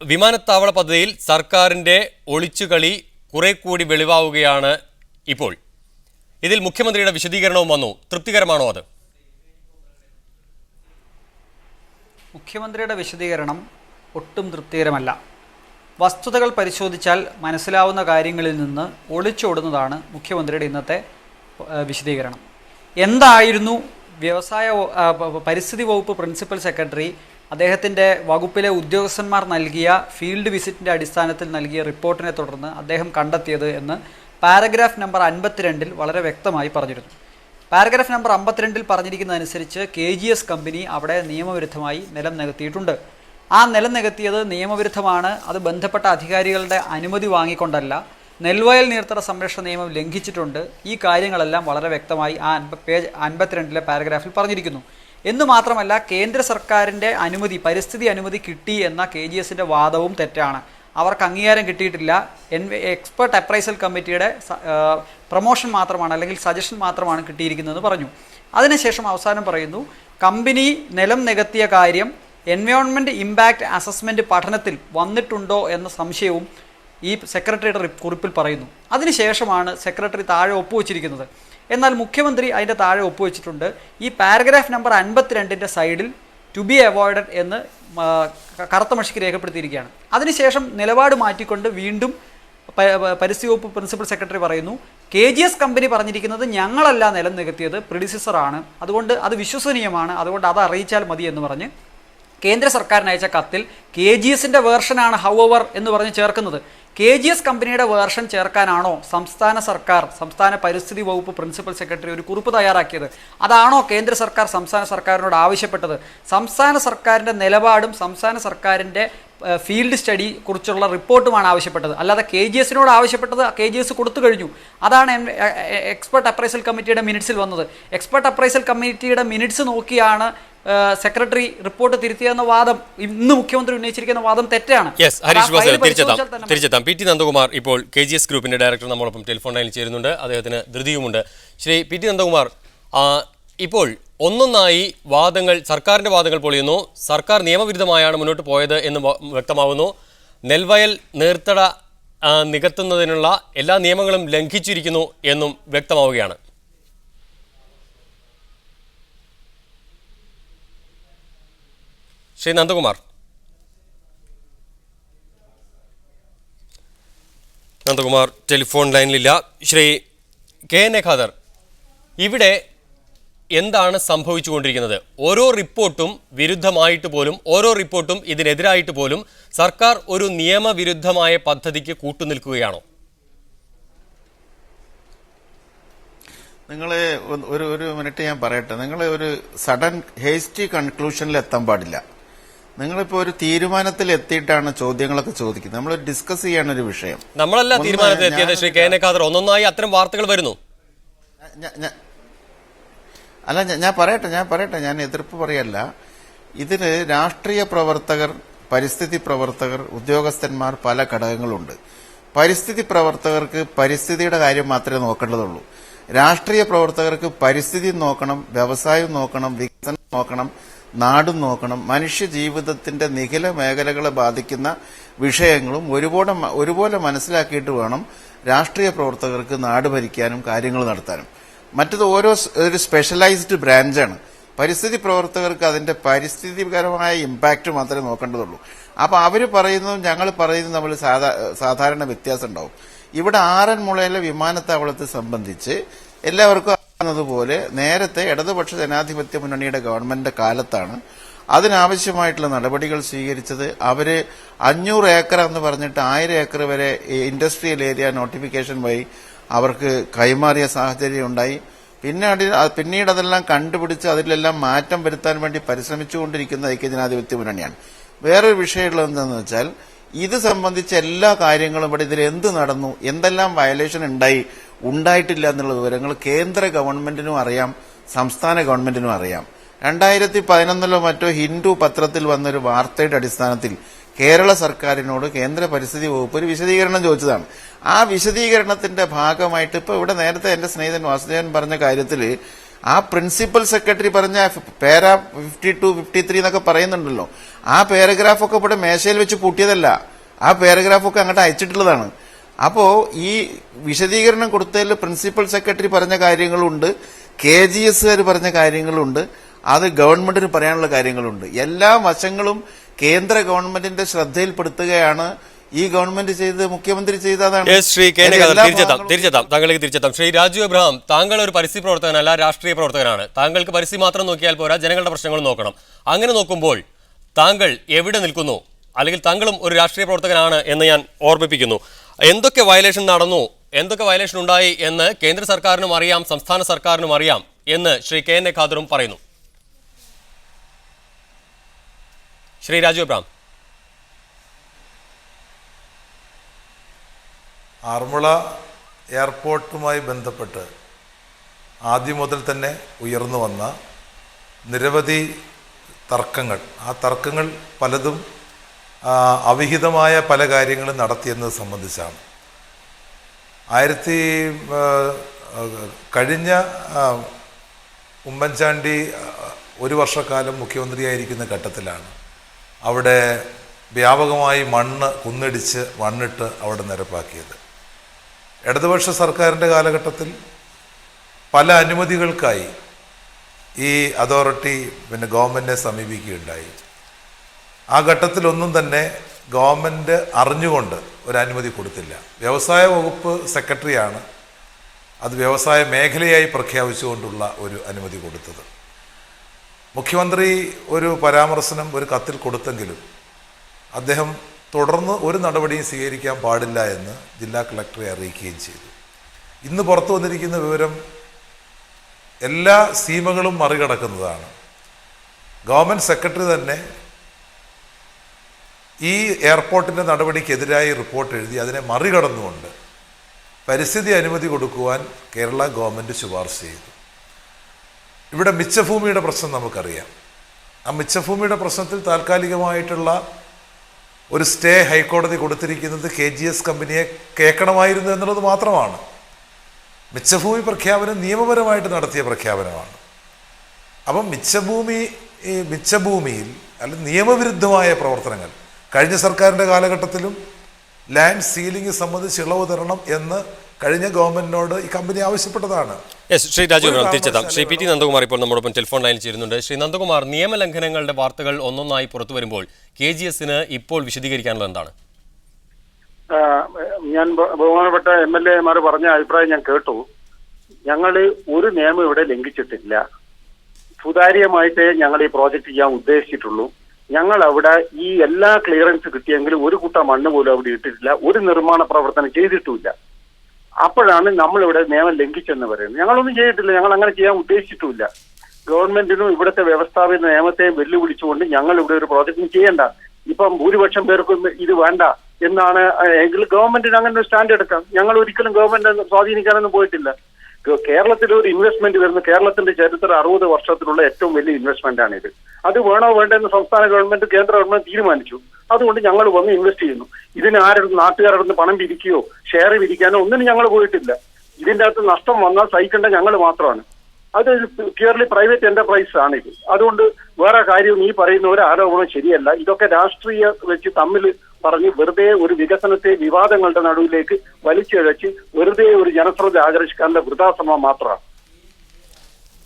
വിമാനത്താവള പദ്ധതിയിൽ സർക്കാരിന്റെ ഒളിച്ചുകളി കുറെ കൂടി വെളിവാവുകയാണ് ഇപ്പോൾ. ഇതിൽ മുഖ്യമന്ത്രിയുടെ വിശദീകരണവും വന്നു. തൃപ്തികരമാണോ അത്? മുഖ്യമന്ത്രിയുടെ വിശദീകരണം ഒട്ടും തൃപ്തികരമല്ല. വസ്തുതകൾ പരിശോധിച്ചാൽ മനസ്സിലാവുന്ന കാര്യങ്ങളിൽ നിന്ന് ഒളിച്ചോടുന്നതാണ് മുഖ്യമന്ത്രിയുടെ ഇന്നത്തെ വിശദീകരണം. എന്തായിരുന്നു പരിസ്ഥിതി വകുപ്പ് പ്രിൻസിപ്പൽ സെക്രട്ടറി അദ്ദേഹത്തിൻ്റെ വകുപ്പിലെ ഉദ്യോഗസ്ഥന്മാർ നൽകിയ ഫീൽഡ് വിസിറ്റിൻ്റെ അടിസ്ഥാനത്തിൽ നൽകിയ റിപ്പോർട്ടിനെ തുടർന്ന് അദ്ദേഹം കണ്ടെത്തിയത് എന്ന് പാരഗ്രാഫ് നമ്പർ 52 വളരെ വ്യക്തമായി പറഞ്ഞിരുന്നു. പാരഗ്രാഫ് നമ്പർ 52 പറഞ്ഞിരിക്കുന്നതനുസരിച്ച് KGS കമ്പനി അവിടെ നിയമവിരുദ്ധമായി നിലം നികത്തിയിട്ടുണ്ട്. ആ നിലം നികത്തിയത് നിയമവിരുദ്ധമാണ്. അത് ബന്ധപ്പെട്ട അധികാരികളുടെ അനുമതി വാങ്ങിക്കൊണ്ടല്ല. നെൽവയൽ നീർത്തട സംരക്ഷണ നിയമം ലംഘിച്ചിട്ടുണ്ട്. ഈ കാര്യങ്ങളെല്ലാം വളരെ വ്യക്തമായി ആ പേജ് 52 പാരഗ്രാഫിൽ പറഞ്ഞിരിക്കുന്നു. എന്ന് മാത്രമല്ല, കേന്ദ്ര സർക്കാരിൻ്റെ അനുമതി, പരിസ്ഥിതി അനുമതി കിട്ടി എന്ന KGSന്റെ വാദവും തെറ്റാണ്. അവർക്ക് അംഗീകാരം കിട്ടിയിട്ടില്ല. എക്സ്പെർട്ട് അപ്രൈസൽ കമ്മിറ്റിയുടെ പ്രൊമോഷൻ മാത്രമാണ്, അല്ലെങ്കിൽ സജഷൻ മാത്രമാണ് കിട്ടിയിരിക്കുന്നതെന്ന് പറഞ്ഞു. അതിനുശേഷം അവസാനം പറയുന്നു, കമ്പനി നിലം നികത്തിയ കാര്യം എൻവയോൺമെൻറ്റ് ഇമ്പാക്റ്റ് അസസ്മെൻറ്റ് പഠനത്തിൽ വന്നിട്ടുണ്ടോ എന്ന സംശയവും ഈ സെക്രട്ടറിയുടെ കുറിപ്പിൽ പറയുന്നു. അതിനുശേഷമാണ് സെക്രട്ടറി താഴെ ഒപ്പുവെച്ചിരിക്കുന്നത്. എന്നാൽ മുഖ്യമന്ത്രി അതിൻ്റെ താഴെ ഒപ്പുവെച്ചിട്ടുണ്ട്. ഈ പാരഗ്രാഫ് നമ്പർ 52 സൈഡിൽ ടു ബി അവോയ്ഡഡ് എന്ന് കറുത്ത മഷിക്ക് രേഖപ്പെടുത്തിയിരിക്കുകയാണ്. അതിനുശേഷം നിലപാട് മാറ്റിക്കൊണ്ട് വീണ്ടും പരിസ്ഥിതി വകുപ്പ് പ്രിൻസിപ്പൽ സെക്രട്ടറി പറയുന്നു, KGS കമ്പനി പറഞ്ഞിരിക്കുന്നത് ഞങ്ങളല്ല നിലം നികത്തിയത്, പ്രിഡിസിസറാണ്, അതുകൊണ്ട് അത് വിശ്വസനീയമാണ്, അതുകൊണ്ട് അത് അറിയിച്ചാൽ മതി എന്ന് പറഞ്ഞ് കേന്ദ്ര സർക്കാരിന് അയച്ച കത്തിൽ KGSന്റെ വേർഷനാണ് ഹൗവർ എന്ന് പറഞ്ഞ് ചേർക്കുന്നത്. KGS കമ്പനിയുടെ വേർഷൻ ചേർക്കാനാണോ സംസ്ഥാന പരിസ്ഥിതി വകുപ്പ് പ്രിൻസിപ്പൽ സെക്രട്ടറി ഒരു കുറിപ്പ് തയ്യാറാക്കിയത്? അതാണോ കേന്ദ്ര സർക്കാർ സംസ്ഥാന സർക്കാരിനോട് ആവശ്യപ്പെട്ടത്? സംസ്ഥാന സർക്കാരിൻ്റെ നിലപാടും സംസ്ഥാന സർക്കാരിൻ്റെ ഫീൽഡ് സ്റ്റഡി കുറിച്ചുള്ള റിപ്പോർട്ടുമാണ് ആവശ്യപ്പെട്ടത്. അല്ലാതെ KGSനോട് ആവശ്യപ്പെട്ടത് KGS കൊടുത്തു കഴിഞ്ഞു. അതാണ് എക്സ്പെർട്ട് അപ്രൈസൽ കമ്മിറ്റിയുടെ മിനിറ്റ്സിൽ വന്നത്. എക്സ്പെർട്ട് അപ്രൈസൽ കമ്മിറ്റിയുടെ മിനിറ്റ്സ് നോക്കിയാണ് സെക്രട്ടറി റിപ്പോർട്ട് തിരുത്തിയെന്ന വാദം, ഇന്ന് മുഖ്യമന്ത്രി ഉന്നയിച്ചിരിക്കുന്ന വാദം തെറ്റാണ്. തിരിച്ചെത്താം. PT നന്ദകുമാർ ഇപ്പോൾ KGS ഗ്രൂപ്പിന്റെ ഡയറക്ടർ നമ്മളൊപ്പം ടെലിഫോൺ ലൈനിൽ ചേരുന്നുണ്ട്. അദ്ദേഹത്തിന് ധൃതിയുമുണ്ട്. ശ്രീ PT നന്ദകുമാർ, ഇപ്പോൾ ഒന്നൊന്നായി സർക്കാരിന്റെ വാദങ്ങൾ പൊളിയുന്നു. സർക്കാർ നിയമവിരുദ്ധമായാണ് മുന്നോട്ട് പോയത് എന്ന് വ്യക്തമാവുന്നു. നെൽവയൽ നീർത്തട നികത്തുന്നതിനുള്ള എല്ലാ നിയമങ്ങളും ലംഘിച്ചിരിക്കുന്നു എന്നും വ്യക്തമാവുകയാണ്. ശ്രീ നന്ദകുമാർ ടെലിഫോൺ ലൈനിലില്ല. Shri K N A Khader, ഇവിടെ എന്താണ് സംഭവിച്ചുകൊണ്ടിരിക്കുന്നത്? ഓരോ റിപ്പോർട്ടും വിരുദ്ധമായിട്ട് പോലും, ഓരോ റിപ്പോർട്ടും ഇതിനെതിരായിട്ട് പോലും സർക്കാർ ഒരു നിയമവിരുദ്ധമായ പദ്ധതിക്ക് കൂട്ടുനിൽക്കുകയാണോ? നിങ്ങൾ ഒരു മിനിറ്റ് ഞാൻ പറയട്ടെ. നിങ്ങൾ ഒരു സഡൻ ഹേസ്റ്റി കൺക്ലൂഷനിൽ എത്താൻ പാടില്ല. നിങ്ങളിപ്പോൾ ഒരു തീരുമാനത്തിൽ എത്തിയിട്ടാണ് ചോദ്യങ്ങളൊക്കെ ചോദിക്കുന്നത്. നമ്മൾ ഡിസ്കസ് ചെയ്യാണ് ഒരു വിഷയം. നമ്മളല്ല തീരുമാനത്തിൽ എത്തിയത് Shri K N A Khader. ഒന്നൊന്നായി അത്തരം വാർത്തകൾ വരുന്നു. അല്ല, ഞാൻ പറയട്ടെ, ഞാൻ എതിർപ്പ് പറയല്ല. ഇതിന് രാഷ്ട്രീയ പ്രവർത്തകർ, പരിസ്ഥിതി പ്രവർത്തകർ, ഉദ്യോഗസ്ഥന്മാർ പല ഘടകങ്ങളുണ്ട്. പരിസ്ഥിതി പ്രവർത്തകർക്ക് പരിസ്ഥിതിയുടെ കാര്യം മാത്രമേ നോക്കേണ്ടതുള്ളൂ. രാഷ്ട്രീയ പ്രവർത്തകർക്ക് പരിസ്ഥിതി നോക്കണം, വ്യവസായം നോക്കണം, വികസനം നോക്കണം, നാടും നോക്കണം. മനുഷ്യ ജീവിതത്തിന്റെ നിഖില മേഖലകളെ ബാധിക്കുന്ന വിഷയങ്ങളും ഒരുപോലെ മനസ്സിലാക്കിയിട്ട് വേണം രാഷ്ട്രീയ പ്രവർത്തകർക്ക് നാട് ഭരിക്കാനും കാര്യങ്ങൾ നടത്താനും. മറ്റത് ഒരു സ്പെഷ്യലൈസ്ഡ് ബ്രാഞ്ചാണ്. പരിസ്ഥിതി പ്രവർത്തകർക്ക് അതിന്റെ പരിസ്ഥിതിപരമായ ഇമ്പാക്റ്റ് മാത്രമേ നോക്കേണ്ടതുള്ളൂ. അപ്പൊ അവര് പറയുന്നതും ഞങ്ങൾ പറയുന്നതും തമ്മിൽ സാധാരണ വ്യത്യാസം ഉണ്ടാവും. ഇവിടെ ആറന്മുളയിലെ വിമാനത്താവളത്തെ സംബന്ധിച്ച് എല്ലാവർക്കും അറിയുന്നതുപോലെ നേരത്തെ ഇടതുപക്ഷ ജനാധിപത്യ മുന്നണിയുടെ ഗവൺമെന്റിന്റെ കാലത്താണ് അതിനാവശ്യമായിട്ടുള്ള നടപടികൾ സ്വീകരിച്ചത്. അവര് 500 ഏക്കർ എന്ന് പറഞ്ഞിട്ട് 1000 ഏക്കർ വരെ ഇൻഡസ്ട്രിയൽ ഏരിയ നോട്ടിഫിക്കേഷൻ വഴി അവർക്ക് കൈമാറിയ സാഹചര്യം ഉണ്ടായി. പിന്നീട് അതെല്ലാം കണ്ടുപിടിച്ച് അതിലെല്ലാം മാറ്റം വരുത്താൻ വേണ്ടി പരിശ്രമിച്ചുകൊണ്ടിരിക്കുന്ന ഐക്യജനാധിപത്യ മുന്നണിയാണ്. വേറൊരു വിഷയമുള്ളത് എന്താണെന്ന് വെച്ചാൽ, ഇത് സംബന്ധിച്ച എല്ലാ കാര്യങ്ങളും ഇവിടെ ഇതിൽ എന്ത് നടന്നു, എന്തെല്ലാം വയലേഷൻ ഉണ്ടായിട്ടില്ല എന്നുള്ള വിവരങ്ങൾ കേന്ദ്ര ഗവൺമെന്റിനും അറിയാം, സംസ്ഥാന ഗവൺമെന്റിനും അറിയാം. 2011 മറ്റോ ഹിന്ദു പത്രത്തിൽ വന്നൊരു വാർത്തയുടെ അടിസ്ഥാനത്തിൽ കേരള സർക്കാരിനോട് കേന്ദ്ര പരിസ്ഥിതി വകുപ്പ് ഒരു വിശദീകരണം ചോദിച്ചതാണ്. ആ വിശദീകരണത്തിന്റെ ഭാഗമായിട്ട് ഇപ്പൊ ഇവിടെ നേരത്തെ എന്റെ സ്നേഹിതൻ വാസുദേവൻ പറഞ്ഞ കാര്യത്തിൽ ആ പ്രിൻസിപ്പൽ സെക്രട്ടറി പറഞ്ഞ പാരാ 52, 53 എന്നൊക്കെ പറയുന്നുണ്ടല്ലോ, ആ പാരഗ്രാഫൊക്കെ ഇവിടെ മേശയിൽ വെച്ച് പൂട്ടിയതല്ല. ആ പാരഗ്രാഫൊക്കെ അങ്ങോട്ട് അയച്ചിട്ടുള്ളതാണ്. അപ്പോ ഈ വിശദീകരണം കൊടുത്തതിൽ പ്രിൻസിപ്പൽ സെക്രട്ടറി പറഞ്ഞ കാര്യങ്ങളുണ്ട്, KGS പറഞ്ഞ കാര്യങ്ങളുണ്ട്, അത് ഗവൺമെന്റിന് പറയാനുള്ള കാര്യങ്ങളുണ്ട്. എല്ലാ വശങ്ങളും കേന്ദ്ര ഗവൺമെന്റിന്റെ ശ്രദ്ധയിൽപ്പെടുത്തുകയാണ് ഈ ഗവൺമെന്റ് ചെയ്ത്, മുഖ്യമന്ത്രി ചെയ്തതാണ്. Shri K N A Khader, താങ്കളിലേക്ക് തിരിച്ചെത്താം. ശ്രീ രാജു എബ്രഹാം, താങ്കൾ ഒരു പരിസ്ഥിതി പ്രവർത്തകനല്ല, രാഷ്ട്രീയ പ്രവർത്തകനാണ്. താങ്കൾക്ക് പരിസ്ഥിതി മാത്രം നോക്കിയാൽ പോരാ, ജനങ്ങളുടെ പ്രശ്നങ്ങൾ നോക്കണം. അങ്ങനെ നോക്കുമ്പോൾ താങ്കൾ എവിടെ നിൽക്കുന്നു? അല്ലെങ്കിൽ താങ്കളും ഒരു രാഷ്ട്രീയ പ്രവർത്തകനാണ് എന്ന് ഞാൻ ഓർമ്മിപ്പിക്കുന്നു. എന്തൊക്കെ വയലേഷൻ നടന്നു, എന്തൊക്കെ വയലേഷൻ ഉണ്ടായി എന്ന് കേന്ദ്ര സർക്കാരിനും അറിയാം, സംസ്ഥാന സർക്കാരിനും അറിയാം എന്ന് ശ്രീ കെ എൻ എ ഖാദറും പറയുന്നു. ശ്രീ രാജു എബ്രഹാം. ആറന്മുള എയർപോർട്ടുമായി ബന്ധപ്പെട്ട് ആദ്യം മുതൽ തന്നെ ഉയർന്നു വന്ന നിരവധി തർക്കങ്ങൾ, ആ തർക്കങ്ങൾ പലതും അവിഹിതമായ പല കാര്യങ്ങളും നടത്തിയെന്നത് സംബന്ധിച്ചാണ്. കഴിഞ്ഞ ഉമ്മൻചാണ്ടി 1 വർഷക്കാലം മുഖ്യമന്ത്രിയായിരിക്കുന്ന ഘട്ടത്തിലാണ് അവിടെ വ്യാപകമായി മണ്ണ് കുന്നിടിച്ച് മണ്ണിട്ട് അവിടെ നിരപ്പാക്കിയത്. ഇടതുപക്ഷ സർക്കാരിൻ്റെ കാലഘട്ടത്തിൽ പല അനുമതികൾക്കായി ഈ അതോറിറ്റി ഗവൺമെൻറ്റിനെ സമീപിക്കുകയുണ്ടായി. ആ ഘട്ടത്തിലൊന്നും തന്നെ ഗവൺമെൻറ് അറിഞ്ഞുകൊണ്ട് ഒരു അനുമതി കൊടുത്തില്ല. വ്യവസായ വകുപ്പ് സെക്രട്ടറിയാണ് അത് വ്യവസായ മേഖലയായി പ്രഖ്യാപിച്ചുകൊണ്ടുള്ള ഒരു അനുമതി കൊടുത്തത്. മുഖ്യമന്ത്രി ഒരു പരാമർശനം ഒരു കത്തിൽ കൊടുത്തെങ്കിലും അദ്ദേഹം തുടർന്ന് ഒരു നടപടിയും സ്വീകരിക്കാൻ പാടില്ല എന്ന് ജില്ലാ കളക്ടറെ അറിയിക്കുകയും ചെയ്തു. ഇന്ന് പുറത്തു വന്നിരിക്കുന്ന വിവരം എല്ലാ സീമകളും മറികടക്കുന്നതാണ്. ഗവൺമെൻറ് സെക്രട്ടറി തന്നെ ഈ എയർപോർട്ടിൻ്റെ നടപടിക്കെതിരായി റിപ്പോർട്ട് എഴുതി അതിനെ മറികടന്നുകൊണ്ട് പരിസ്ഥിതി അനുമതി കൊടുക്കുവാൻ കേരള ഗവൺമെൻറ് ശുപാർശ ചെയ്തു. ഇവിടെ മിച്ചഭൂമിയുടെ പ്രശ്നം നമുക്കറിയാം. ആ മിച്ചഭൂമിയുടെ പ്രശ്നത്തിൽ താൽക്കാലികമായിട്ടുള്ള ഒരു സ്റ്റേ ഹൈക്കോടതി കൊടുത്തിരിക്കുന്നത് KGS കമ്പനിയെ കേൾക്കണമായിരുന്നു എന്നുള്ളത് മാത്രമാണ്. മിച്ചഭൂമി പ്രഖ്യാപനം നിയമപരമായിട്ട് നടത്തിയ പ്രഖ്യാപനമാണ്. അപ്പം മിച്ചഭൂമിയിൽ അല്ലെങ്കിൽ നിയമവിരുദ്ധമായ പ്രവർത്തനങ്ങൾ കഴിഞ്ഞ സർക്കാരിൻ്റെ കാലഘട്ടത്തിലും ലാൻഡ് സീലിംഗ് സംബന്ധിച്ച് ഇളവ് തരണം എന്ന് കഴിഞ്ഞ ഗവൺമെന്റിനോട് ഈ കമ്പനി ആവശ്യപ്പെട്ടതാണ്. ശ്രീ രാജു തിരിച്ചെത്താം. ശ്രീ PT നന്ദകുമാർ ഇപ്പോൾ നമ്മോടൊപ്പം ടെലിഫോൺ ലൈനിൽ ചേരുന്നുണ്ട്. ശ്രീ നന്ദകുമാർ, നിയമലംഘനങ്ങളുടെ വാർത്തകൾ ഒന്നൊന്നായി പുറത്തു വരുമ്പോൾ KGSന് ഇപ്പോൾ വിശദീകരിക്കാനുള്ളത് എന്താണ്? ഞാൻ ബഹുമാനപ്പെട്ട MLA മാർ പറഞ്ഞ അഭിപ്രായം ഞാൻ കേട്ടു. ഞങ്ങൾ ഒരു നിയമം ഇവിടെ ലംഘിച്ചിട്ടില്ല. സുതാര്യമായിട്ട് ഞങ്ങൾ ഈ പ്രോജക്റ്റ് ചെയ്യാൻ ഉദ്ദേശിച്ചിട്ടുള്ളൂ. ഞങ്ങൾ അവിടെ ഈ എല്ലാ ക്ലിയറൻസ് കിട്ടിയെങ്കിലും ഒരു കുട്ട മണ്ണ് പോലും അവിടെ ഇട്ടിട്ടില്ല, ഒരു നിർമ്മാണ പ്രവർത്തനം ചെയ്തിട്ടുമില്ല. അപ്പോഴാണ് നമ്മളിവിടെ നിയമം ലംഘിച്ചെന്ന് പറയുന്നത്. ഞങ്ങളൊന്നും ചെയ്തിട്ടില്ല, ഞങ്ങൾ അങ്ങനെ ചെയ്യാൻ ഉദ്ദേശിച്ചിട്ടുമില്ല. ഗവൺമെന്റിനും ഇവിടുത്തെ വ്യവസ്ഥാപിത നിയമത്തെയും വെല്ലുവിളിച്ചുകൊണ്ട് ഞങ്ങൾ ഇവിടെ ഒരു പ്രോജക്റ്റും ചെയ്യണ്ട, ഇപ്പം ഭൂരിപക്ഷം പേർക്കും ഇത് വേണ്ട എന്നാണ് എങ്കിൽ ഗവൺമെന്റിന് അങ്ങനെ ഒരു സ്റ്റാൻഡ് എടുക്കാം. ഞങ്ങൾ ഒരിക്കലും ഗവൺമെന്റ് സ്വാധീനിക്കാനൊന്നും പോയിട്ടില്ല. കേരളത്തിൽ ഒരു ഇൻവെസ്റ്റ്മെന്റ് വരുന്നു, കേരളത്തിന്റെ ചരിത്രം 60 വർഷത്തിലുള്ള ഏറ്റവും വലിയ ഇൻവെസ്റ്റ്മെന്റ് ആണ് ഇത്. അത് വേണോ വേണ്ടെന്ന് സംസ്ഥാന ഗവൺമെന്റ് കേന്ദ്ര ഗവൺമെന്റ് തീരുമാനിച്ചു. അതുകൊണ്ട് ഞങ്ങൾ വന്ന് ഇൻവെസ്റ്റ് ചെയ്യുന്നു. ഇതിന് നാട്ടുകാരുടെ പണം പിരിക്കുകയോ ഷെയർ പിരിക്കാനോ ഒന്നിനും ഞങ്ങൾ പോയിട്ടില്ല. ഇതിന്റെ അകത്ത് നഷ്ടം വന്നാൽ സഹിക്കേണ്ട ഞങ്ങൾ മാത്രമാണ്. അത് പ്യുവർലി പ്രൈവറ്റ് എന്റർപ്രൈസ് ആണ് ഇത്. അതുകൊണ്ട് വേറെ കാര്യം ഈ പറയുന്ന ഒരു ആരോപണം ശരിയല്ല. ഇതൊക്കെ രാഷ്ട്രീയ വെച്ച് തമ്മിൽ പറഞ്ഞ് വെറുതെ ഒരു വികസനത്തെ വിവാദങ്ങളുടെ നടുവിലേക്ക് വലിച്ചിഴച്ച് വെറുതെ ഒരു ജനശ്രദ്ധ ആകർഷിക്കാനുള്ള വൃഥാശ്രമം മാത്രമാണ്.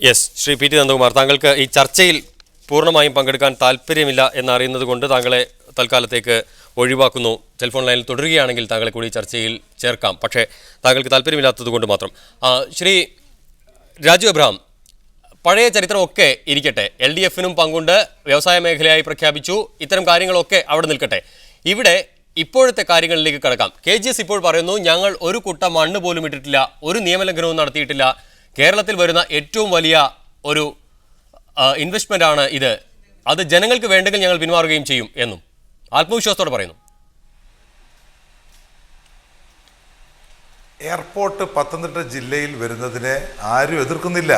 Yes, Shri P T Nandakumar, താങ്കൾക്ക് ഈ ചർച്ചയിൽ പൂർണ്ണമായും പങ്കെടുക്കാൻ താല്പര്യമില്ല എന്നറിയുന്നത് കൊണ്ട് താങ്കളെ തൽക്കാലത്തേക്ക് ഒഴിവാക്കുന്നു. ടെലിഫോൺ ലൈനിൽ തുടരുകയാണെങ്കിൽ താങ്കളെ കൂടി ചർച്ചയിൽ ചേർക്കാം, പക്ഷേ താങ്കൾക്ക് താല്പര്യമില്ലാത്തത് കൊണ്ട് മാത്രം. ശ്രീ രാജു എബ്രഹാം, പഴയ ചരിത്രമൊക്കെ ഇരിക്കട്ടെ, LDFനും പങ്കുണ്ട്, വ്യവസായ മേഖലയായി പ്രഖ്യാപിച്ചു, ഇത്തരം കാര്യങ്ങളൊക്കെ അവിടെ നിൽക്കട്ടെ. ഇവിടെ ഇപ്പോഴത്തെ കാര്യങ്ങളിലേക്ക് കടക്കാം. KGS ഇപ്പോൾ പറയുന്നു, ഞങ്ങൾ ഒരു കുട്ട മണ്ണ് പോലും ഇട്ടിട്ടില്ല, ഒരു നിയമലംഘനവും നടത്തിയിട്ടില്ല, കേരളത്തിൽ വരുന്ന ഏറ്റവും വലിയ ഒരു ഇൻവെസ്റ്റ്മെന്റ് ആണ് ഇത്, അത് ജനങ്ങൾക്ക് വേണ്ടെങ്കിൽ ഞങ്ങൾ പിന്മാറുകയും ചെയ്യും എന്നും ആത്മവിശ്വാസത്തോടെ പറയുന്നു. എയർപോർട്ട് പത്തനംതിട്ട ജില്ലയിൽ വരുന്നതിനെ ആരും എതിർക്കുന്നില്ല.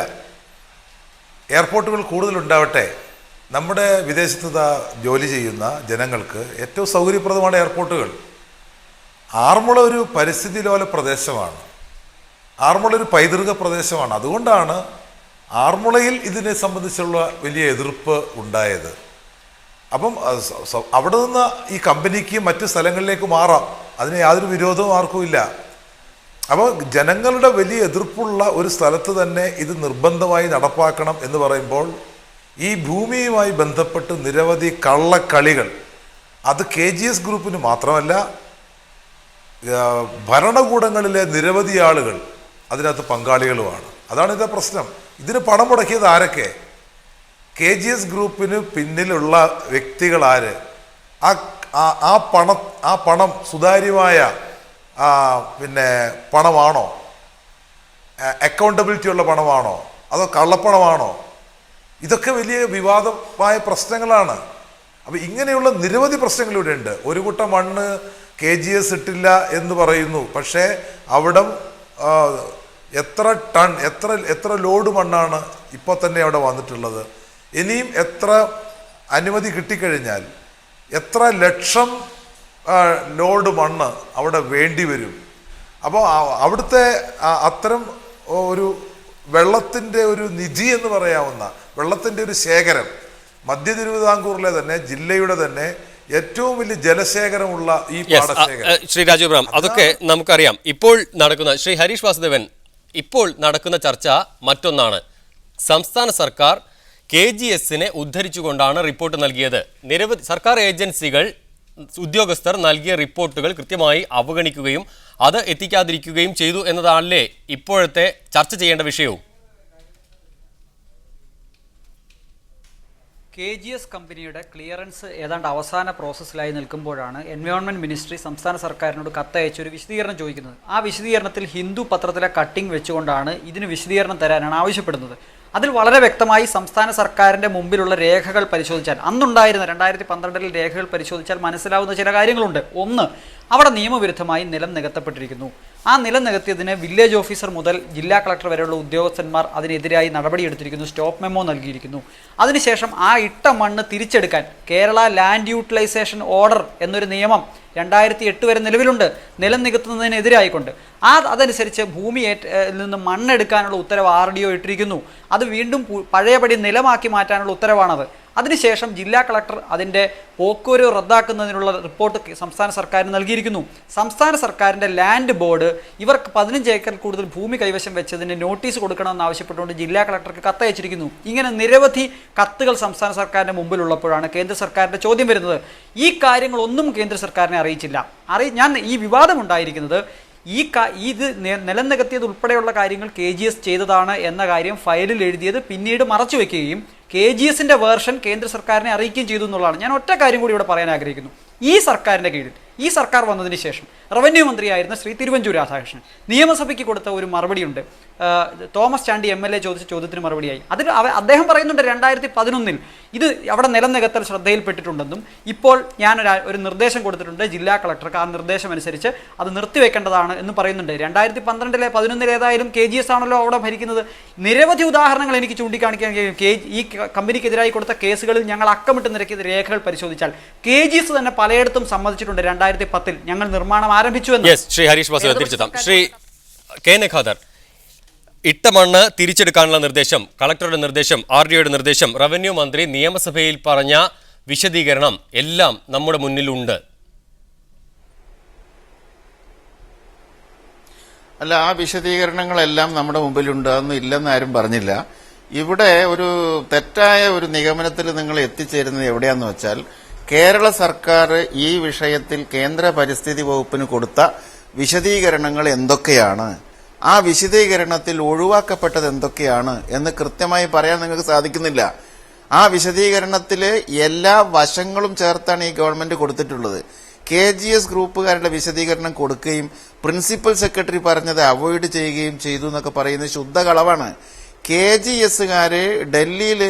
എയർപോർട്ടുകൾ കൂടുതലുണ്ടാവട്ടെ. നമ്മുടെ വിദേശത്ത് ജോലി ചെയ്യുന്ന ജനങ്ങൾക്ക് ഏറ്റവും സൗകര്യപ്രദമാണ് എയർപോർട്ടുകൾ. ആറന്മുള ഒരു പരിസ്ഥിതി ലോല പ്രദേശമാണ്, ആറന്മുള ഒരു പൈതൃക പ്രദേശമാണ്. അതുകൊണ്ടാണ് ആറന്മുളയിൽ ഇതിനെ സംബന്ധിച്ചുള്ള വലിയ എതിർപ്പ് ഉണ്ടായത്. അപ്പം അവിടെ നിന്ന് ഈ കമ്പനിക്ക് മറ്റു സ്ഥലങ്ങളിലേക്ക് മാറാം, അതിന് യാതൊരു വിരോധവും ആർക്കുമില്ല. അപ്പോൾ ജനങ്ങളുടെ വലിയ എതിർപ്പുള്ള ഒരു സ്ഥലത്ത് തന്നെ ഇത് നിർബന്ധമായി നടപ്പാക്കണം എന്ന് പറയുമ്പോൾ ഈ ഭൂമിയുമായി ബന്ധപ്പെട്ട് നിരവധി കള്ളക്കളികൾ, അത് KGS ഗ്രൂപ്പിന് മാത്രമല്ല ഭരണകൂടങ്ങളിലെ നിരവധി ആളുകൾ അതിനകത്ത് പങ്കാളികളുമാണ്. അതാണ് ഇതിൻ്റെ പ്രശ്നം. ഇതിന് പണം മുടക്കിയത് ആരൊക്കെ? KGS ഗ്രൂപ്പിന് പിന്നിലുള്ള വ്യക്തികൾ ആര്? ആ പണം സുതാര്യമായ പിന്നെ പണമാണോ? അക്കൗണ്ടബിലിറ്റി ഉള്ള പണമാണോ? അതോ കള്ളപ്പണമാണോ? ഇതൊക്കെ വലിയ വിവാദമായ പ്രശ്നങ്ങളാണ്. അപ്പോൾ ഇങ്ങനെയുള്ള നിരവധി പ്രശ്നങ്ങൾ ഇവിടെ ഉണ്ട്. ഒരു കൂട്ട മണ്ണ് KGS ഇട്ടില്ല എന്ന് പറയുന്നു, പക്ഷേ അവിടെ എത്ര ടൺ എത്ര ലോഡ് മണ്ണാണ് ഇപ്പോൾ തന്നെ അവിടെ വന്നിട്ടുള്ളത്? ഇനിയും എത്ര അനുമതി കിട്ടിക്കഴിഞ്ഞാൽ എത്ര ലക്ഷം ലോഡ് മണ്ണ് അവിടെ വേണ്ടി വരും? അപ്പോൾ അവിടുത്തെ അത്തരം ഒരു വെള്ളത്തിൻ്റെ ഒരു നിധി എന്ന് പറയാവുന്ന വെള്ളത്തിൻ്റെ ഒരു ശേഖരം, മധ്യ തിരുവിതാംകൂറിലെ തന്നെ ജില്ലയുടെ തന്നെ ഏറ്റവും വലിയ ജലശേഖരമുള്ള ഈ പാടശേഖരം. ശ്രീ രാജു എബ്രഹാം, അതൊക്കെ നമുക്കറിയാം. ഇപ്പോൾ നടക്കുന്ന ശ്രീ ഹരീഷ് വാസുദേവൻ, ഇപ്പോൾ നടക്കുന്ന ചർച്ച മറ്റൊന്നാണ്. സംസ്ഥാന സർക്കാർ KGSനെ ഉദ്ധരിച്ചുകൊണ്ടാണ് റിപ്പോർട്ട് നൽകിയത്. നിരവധി സർക്കാർ ഏജൻസികൾ ഉദ്യോഗസ്ഥർ നൽകിയ റിപ്പോർട്ടുകൾ കൃത്യമായി അവഗണിക്കുകയും അത് എത്തിക്കാതിരിക്കുകയും ചെയ്തു എന്നതാണല്ലേ ഇപ്പോഴത്തെ ചർച്ച ചെയ്യേണ്ട വിഷയവും? KGS കമ്പനിയുടെ ക്ലിയറൻസ് ഏതാണ്ട് അവസാന പ്രോസസ്സിലായി നിൽക്കുമ്പോഴാണ് എൻവയോൺമെൻറ്റ് മിനിസ്ട്രി സംസ്ഥാന സർക്കാരിനോട് കത്തയച്ച് ഒരു വിശദീകരണം ചോദിക്കുന്നത്. ആ വിശദീകരണത്തിൽ ഹിന്ദു പത്രത്തിലെ കട്ടിംഗ് വെച്ചുകൊണ്ടാണ് ഇതിന് വിശദീകരണം തരാനാണ് ആവശ്യപ്പെടുന്നത്. അതിൽ വളരെ വ്യക്തമായി സംസ്ഥാന സർക്കാരിൻ്റെ മുമ്പിലുള്ള രേഖകൾ പരിശോധിച്ചാൽ, അന്നുണ്ടായിരുന്ന 2012 രേഖകൾ പരിശോധിച്ചാൽ മനസ്സിലാവുന്ന ചില കാര്യങ്ങളുണ്ട്. ഒന്ന്, അവിടെ നിയമവിരുദ്ധമായി നിലം നികത്തപ്പെട്ടിരിക്കുന്നു. ആ നിലം നികത്തിയതിന് വില്ലേജ് ഓഫീസർ മുതൽ ജില്ലാ കളക്ടർ വരെയുള്ള ഉദ്യോഗസ്ഥന്മാർ അതിനെതിരായി നടപടിയെടുത്തിരിക്കുന്നു, സ്റ്റോപ്പ് മെമ്മോ നൽകിയിരിക്കുന്നു. അതിനുശേഷം ആ ഇട്ട മണ്ണ് തിരിച്ചെടുക്കാൻ കേരള ലാൻഡ് യൂട്ടിലൈസേഷൻ ഓർഡർ എന്നൊരു നിയമം 2008 വരെ നിലവിലുണ്ട്, നിലം നികത്തുന്നതിനെതിരായിക്കൊണ്ട്. അതനുസരിച്ച് ഭൂമിയിൽ നിന്ന് മണ്ണെടുക്കാനുള്ള ഉത്തരവ് RDO ഇട്ടിരിക്കുന്നു. അത് വീണ്ടും പഴയപടി നിലമാക്കി മാറ്റാനുള്ള ഉത്തരവാണത്. അതിനുശേഷം ജില്ലാ കളക്ടർ അതിൻ്റെ പോക്കൂര് റദ്ദാക്കുന്നതിനുള്ള റിപ്പോർട്ട് സംസ്ഥാന സർക്കാരിന് നൽകിയിരിക്കുന്നു. സംസ്ഥാന സർക്കാരിൻ്റെ ലാൻഡ് ബോർഡ് ഇവർക്ക് 15 ഏക്കർ കൂടുതൽ ഭൂമി കൈവശം വെച്ചതിന് നോട്ടീസ് കൊടുക്കണമെന്ന് ആവശ്യപ്പെട്ടുകൊണ്ട് ജില്ലാ കളക്ടർക്ക് കത്തയച്ചിരിക്കുന്നു. ഇങ്ങനെ നിരവധി കത്തുകൾ സംസ്ഥാന സർക്കാരിൻ്റെ മുമ്പിലുള്ളപ്പോഴാണ് കേന്ദ്ര സർക്കാരിൻ്റെ ചോദ്യം വരുന്നത്. ഈ കാര്യങ്ങളൊന്നും കേന്ദ്ര സർക്കാരിനെ അറിയിച്ചില്ല. ഞാൻ ഈ വിവാദമുണ്ടായിരിക്കുന്നത് ഇത് നിലം നികത്തിയത് ഉൾപ്പെടെയുള്ള കാര്യങ്ങൾ KGS ചെയ്തതാണ് എന്ന കാര്യം ഫയലിൽ എഴുതിയത് പിന്നീട് മറച്ചു വെക്കുകയും KGSന്റെ വേർഷൻ കേന്ദ്ര സർക്കാരിനെ അറിയിക്കുകയും ചെയ്തു എന്നുള്ളതാണ്. ഞാൻ ഒറ്റ കാര്യം കൂടി ഇവിടെ പറയാൻ ആഗ്രഹിക്കുന്നു. ഈ സർക്കാരിൻ്റെ കീഴിൽ ഈ സർക്കാർ വന്നതിന് ശേഷം റവന്യൂ മന്ത്രിയായിരുന്ന ശ്രീ തിരുവഞ്ചൂർ രാധാകൃഷ്ണൻ നിയമസഭയ്ക്ക് കൊടുത്ത ഒരു മറുപടിയുണ്ട്. തോമസ് ചാണ്ടി MLA ചോദിച്ച ചോദ്യത്തിന് മറുപടിയായി അതിൽ അദ്ദേഹം പറയുന്നുണ്ട് 2011 ഇത് അവിടെ നിലം നികത്തൽ ശ്രദ്ധയിൽപ്പെട്ടിട്ടുണ്ടെന്നും ഇപ്പോൾ ഞാൻ ഒരു നിർദ്ദേശം കൊടുത്തിട്ടുണ്ട് ജില്ലാ കളക്ടർക്ക്, ആ നിർദ്ദേശം അനുസരിച്ച് അത് നിർത്തിവെക്കേണ്ടതാണ് എന്ന് പറയുന്നുണ്ട്. 2012 11 ഏതായാലും KGS ആണല്ലോ അവിടെ ഭരിക്കുന്നത്. നിരവധി ഉദാഹരണങ്ങൾ എനിക്ക് ചൂണ്ടിക്കാണിക്കാൻ കഴിയും. ഈ കമ്പനിക്കെതിരായി കൊടുത്ത കേസുകളിൽ ഞങ്ങൾ അക്കമിട്ട് നിരക്കിയ രേഖകൾ പരിശോധിച്ചാൽ KGS തന്നെ പലയിടത്തും സമ്മതിച്ചിട്ടുണ്ട് 2010 ഞങ്ങൾ നിർമ്മാണം ആരംഭിച്ചു എന്ന്. ശ്രീ ഹരീഷ് വാസുദേവൻ തിരിച്ചെത്താം. ശ്രീ KN ഖാദർ, ഇട്ട മണ്ണ് തിരിച്ചെടുക്കാനുള്ള നിർദ്ദേശം, കളക്ടറുടെ നിർദ്ദേശം, RDOയുടെ നിർദ്ദേശം, റവന്യൂ മന്ത്രി നിയമസഭയിൽ പറഞ്ഞ വിശദീകരണം എല്ലാം നമ്മുടെ മുന്നിലുണ്ട്. അല്ല, ആ വിശദീകരണങ്ങളെല്ലാം നമ്മുടെ മുമ്പിലുണ്ട്, അതൊന്നും ഇല്ലെന്ന് ആരും പറഞ്ഞില്ല. ഇവിടെ ഒരു തെറ്റായ ഒരു നിഗമനത്തിൽ നിങ്ങൾ എത്തിച്ചേരുന്നത് എവിടെയാന്ന് വെച്ചാൽ, കേരള സർക്കാർ ഈ വിഷയത്തിൽ കേന്ദ്ര പരിസ്ഥിതി വകുപ്പിന് കൊടുത്ത വിശദീകരണങ്ങൾ എന്തൊക്കെയാണ്, ആ വിശദീകരണത്തിൽ ഒഴിവാക്കപ്പെട്ടത് എന്തൊക്കെയാണ് എന്ന് കൃത്യമായി പറയാൻ നിങ്ങൾക്ക് സാധിക്കുന്നില്ല. ആ വിശദീകരണത്തിൽ എല്ലാ വശങ്ങളും ചേർത്താണ് ഈ ഗവൺമെന്റ് കൊടുത്തിട്ടുള്ളത്. KGS ഗ്രൂപ്പുകാരുടെ വിശദീകരണം കൊടുക്കുകയും പ്രിൻസിപ്പൽ സെക്രട്ടറി പറഞ്ഞത് അവോയ്ഡ് ചെയ്യുകയും ചെയ്തു എന്നൊക്കെ പറയുന്നത് ശുദ്ധ കളവാണ്. KGSകാര് ഡൽഹിയിൽ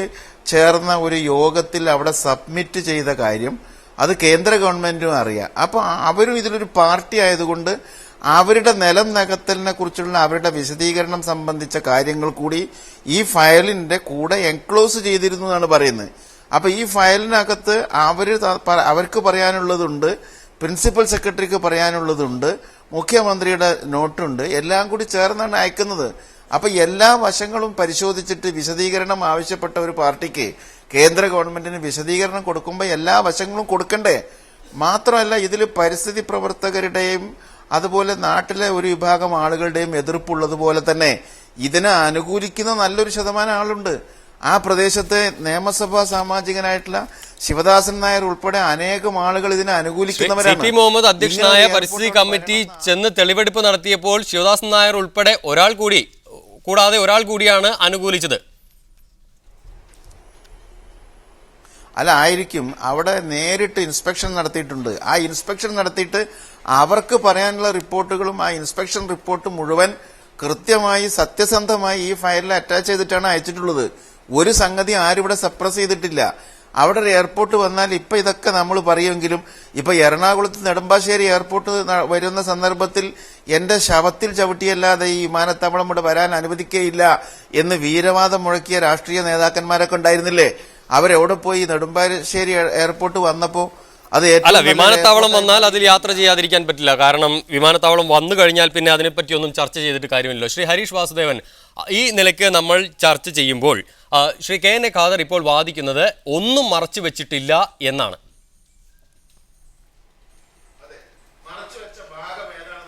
ചേർന്ന ഒരു യോഗത്തിൽ അവിടെ സബ്മിറ്റ് ചെയ്ത കാര്യം അത് കേന്ദ്ര ഗവൺമെന്റും അറിയാം. അപ്പൊ അവരും ഇതിലൊരു പാർട്ടി ആയതുകൊണ്ട് അവരുടെ നിലം നികത്തലിനെ കുറിച്ചുള്ള അവരുടെ വിശദീകരണം സംബന്ധിച്ച കാര്യങ്ങൾ കൂടി ഈ ഫയലിന്റെ കൂടെ എൻക്ലോസ് ചെയ്തിരുന്നു എന്നാണ് പറയുന്നത്. അപ്പൊ ഈ ഫയലിനകത്ത് അവർക്ക് പറയാനുള്ളതുണ്ട്, പ്രിൻസിപ്പൽ സെക്രട്ടറിക്ക് പറയാനുള്ളതുണ്ട്, മുഖ്യമന്ത്രിയുടെ നോട്ടുണ്ട്, എല്ലാം കൂടി ചേർന്നാണ് അയക്കുന്നത്. അപ്പൊ എല്ലാ വശങ്ങളും പരിശോധിച്ചിട്ട് വിശദീകരണം ആവശ്യപ്പെട്ട ഒരു പാർട്ടിക്ക് കേന്ദ്ര ഗവൺമെന്റിന് വിശദീകരണം കൊടുക്കുമ്പോൾ എല്ലാ വശങ്ങളും കൊടുക്കണ്ടേ? മാത്രമല്ല, ഇതിൽ പരിസ്ഥിതി പ്രവർത്തകരുടെയും അതുപോലെ നാട്ടിലെ ഒരു വിഭാഗം ആളുകളുടെയും എതിർപ്പുള്ളതുപോലെ തന്നെ ഇതിനെ അനുകൂലിക്കുന്ന നല്ലൊരു ശതമാനം ആളുണ്ട്. ആ പ്രദേശത്തെ നിയമസഭാ സാമാജികനായിട്ടുള്ള ശിവദാസൻ നായർ ഉൾപ്പെടെ അനേകം ആളുകൾ ഇതിനെ അനുകൂലിക്കുന്നവരാണ്. CP മുഹമ്മദ് അധ്യക്ഷനായ പരിസ്ഥിതി കമ്മിറ്റി ചെന്ന് തെളിവെടുപ്പ് നടത്തിയപ്പോൾ ശിവദാസൻ നായർ ഉൾപ്പെടെ കൂടാതെ ഒരാൾ കൂടിയാണ് അനുകൂലിച്ചത്. അല്ല, ആയിരിക്കും. അവിടെ നേരിട്ട് ഇൻസ്പെക്ഷൻ നടത്തിയിട്ടുണ്ട്. ആ ഇൻസ്പെക്ഷൻ നടത്തിയിട്ട് അവർക്ക് പറയാനുള്ള റിപ്പോർട്ടുകളും ആ ഇൻസ്പെക്ഷൻ റിപ്പോർട്ട് മുഴുവൻ കൃത്യമായി സത്യസന്ധമായി ഈ ഫയലിൽ അറ്റാച്ച് ചെയ്തിട്ടാണ് അയച്ചിട്ടുള്ളത്. ഒരു സംഗതി ആരും ഇവിടെ സപ്രസ് ചെയ്തിട്ടില്ല. അവിടെ ഒരു എയർപോർട്ട് വന്നാൽ ഇപ്പൊ ഇതൊക്കെ നമ്മൾ പറയുമെങ്കിലും ഇപ്പൊ എറണാകുളത്ത് നെടുമ്പാശ്ശേരി എയർപോർട്ട് വരുന്ന സന്ദർഭത്തിൽ എന്റെ ശവത്തിൽ ചവിട്ടിയല്ലാതെ ഈ വിമാനത്താവളം ഇവിടെ വരാൻ അനുവദിക്കുകയില്ല എന്ന് വീരവാദം മുഴക്കിയ രാഷ്ട്രീയ നേതാക്കന്മാരൊക്കെ ഉണ്ടായിരുന്നില്ലേ? അവരെവിടെ പോയി? നെടുമ്പാശ്ശേരി എയർപോർട്ട് വന്നപ്പോ അല്ല, വിമാനത്താവളം വന്നാൽ അതിൽ യാത്ര ചെയ്യാതിരിക്കാൻ പറ്റില്ല. കാരണം വിമാനത്താവളം വന്നു കഴിഞ്ഞാൽ പിന്നെ അതിനെപ്പറ്റി ഒന്നും ചർച്ച ചെയ്തിട്ട് കാര്യമില്ലല്ലോ. ശ്രീ ഹരീഷ് വാസുദേവൻ, ഈ നിലയ്ക്ക് നമ്മൾ ചർച്ച ചെയ്യുമ്പോൾ ശ്രീ KN ഖാദർ ഇപ്പോൾ വാദിക്കുന്നത് ഒന്നും മറച്ചു വെച്ചിട്ടില്ല എന്നാണ്.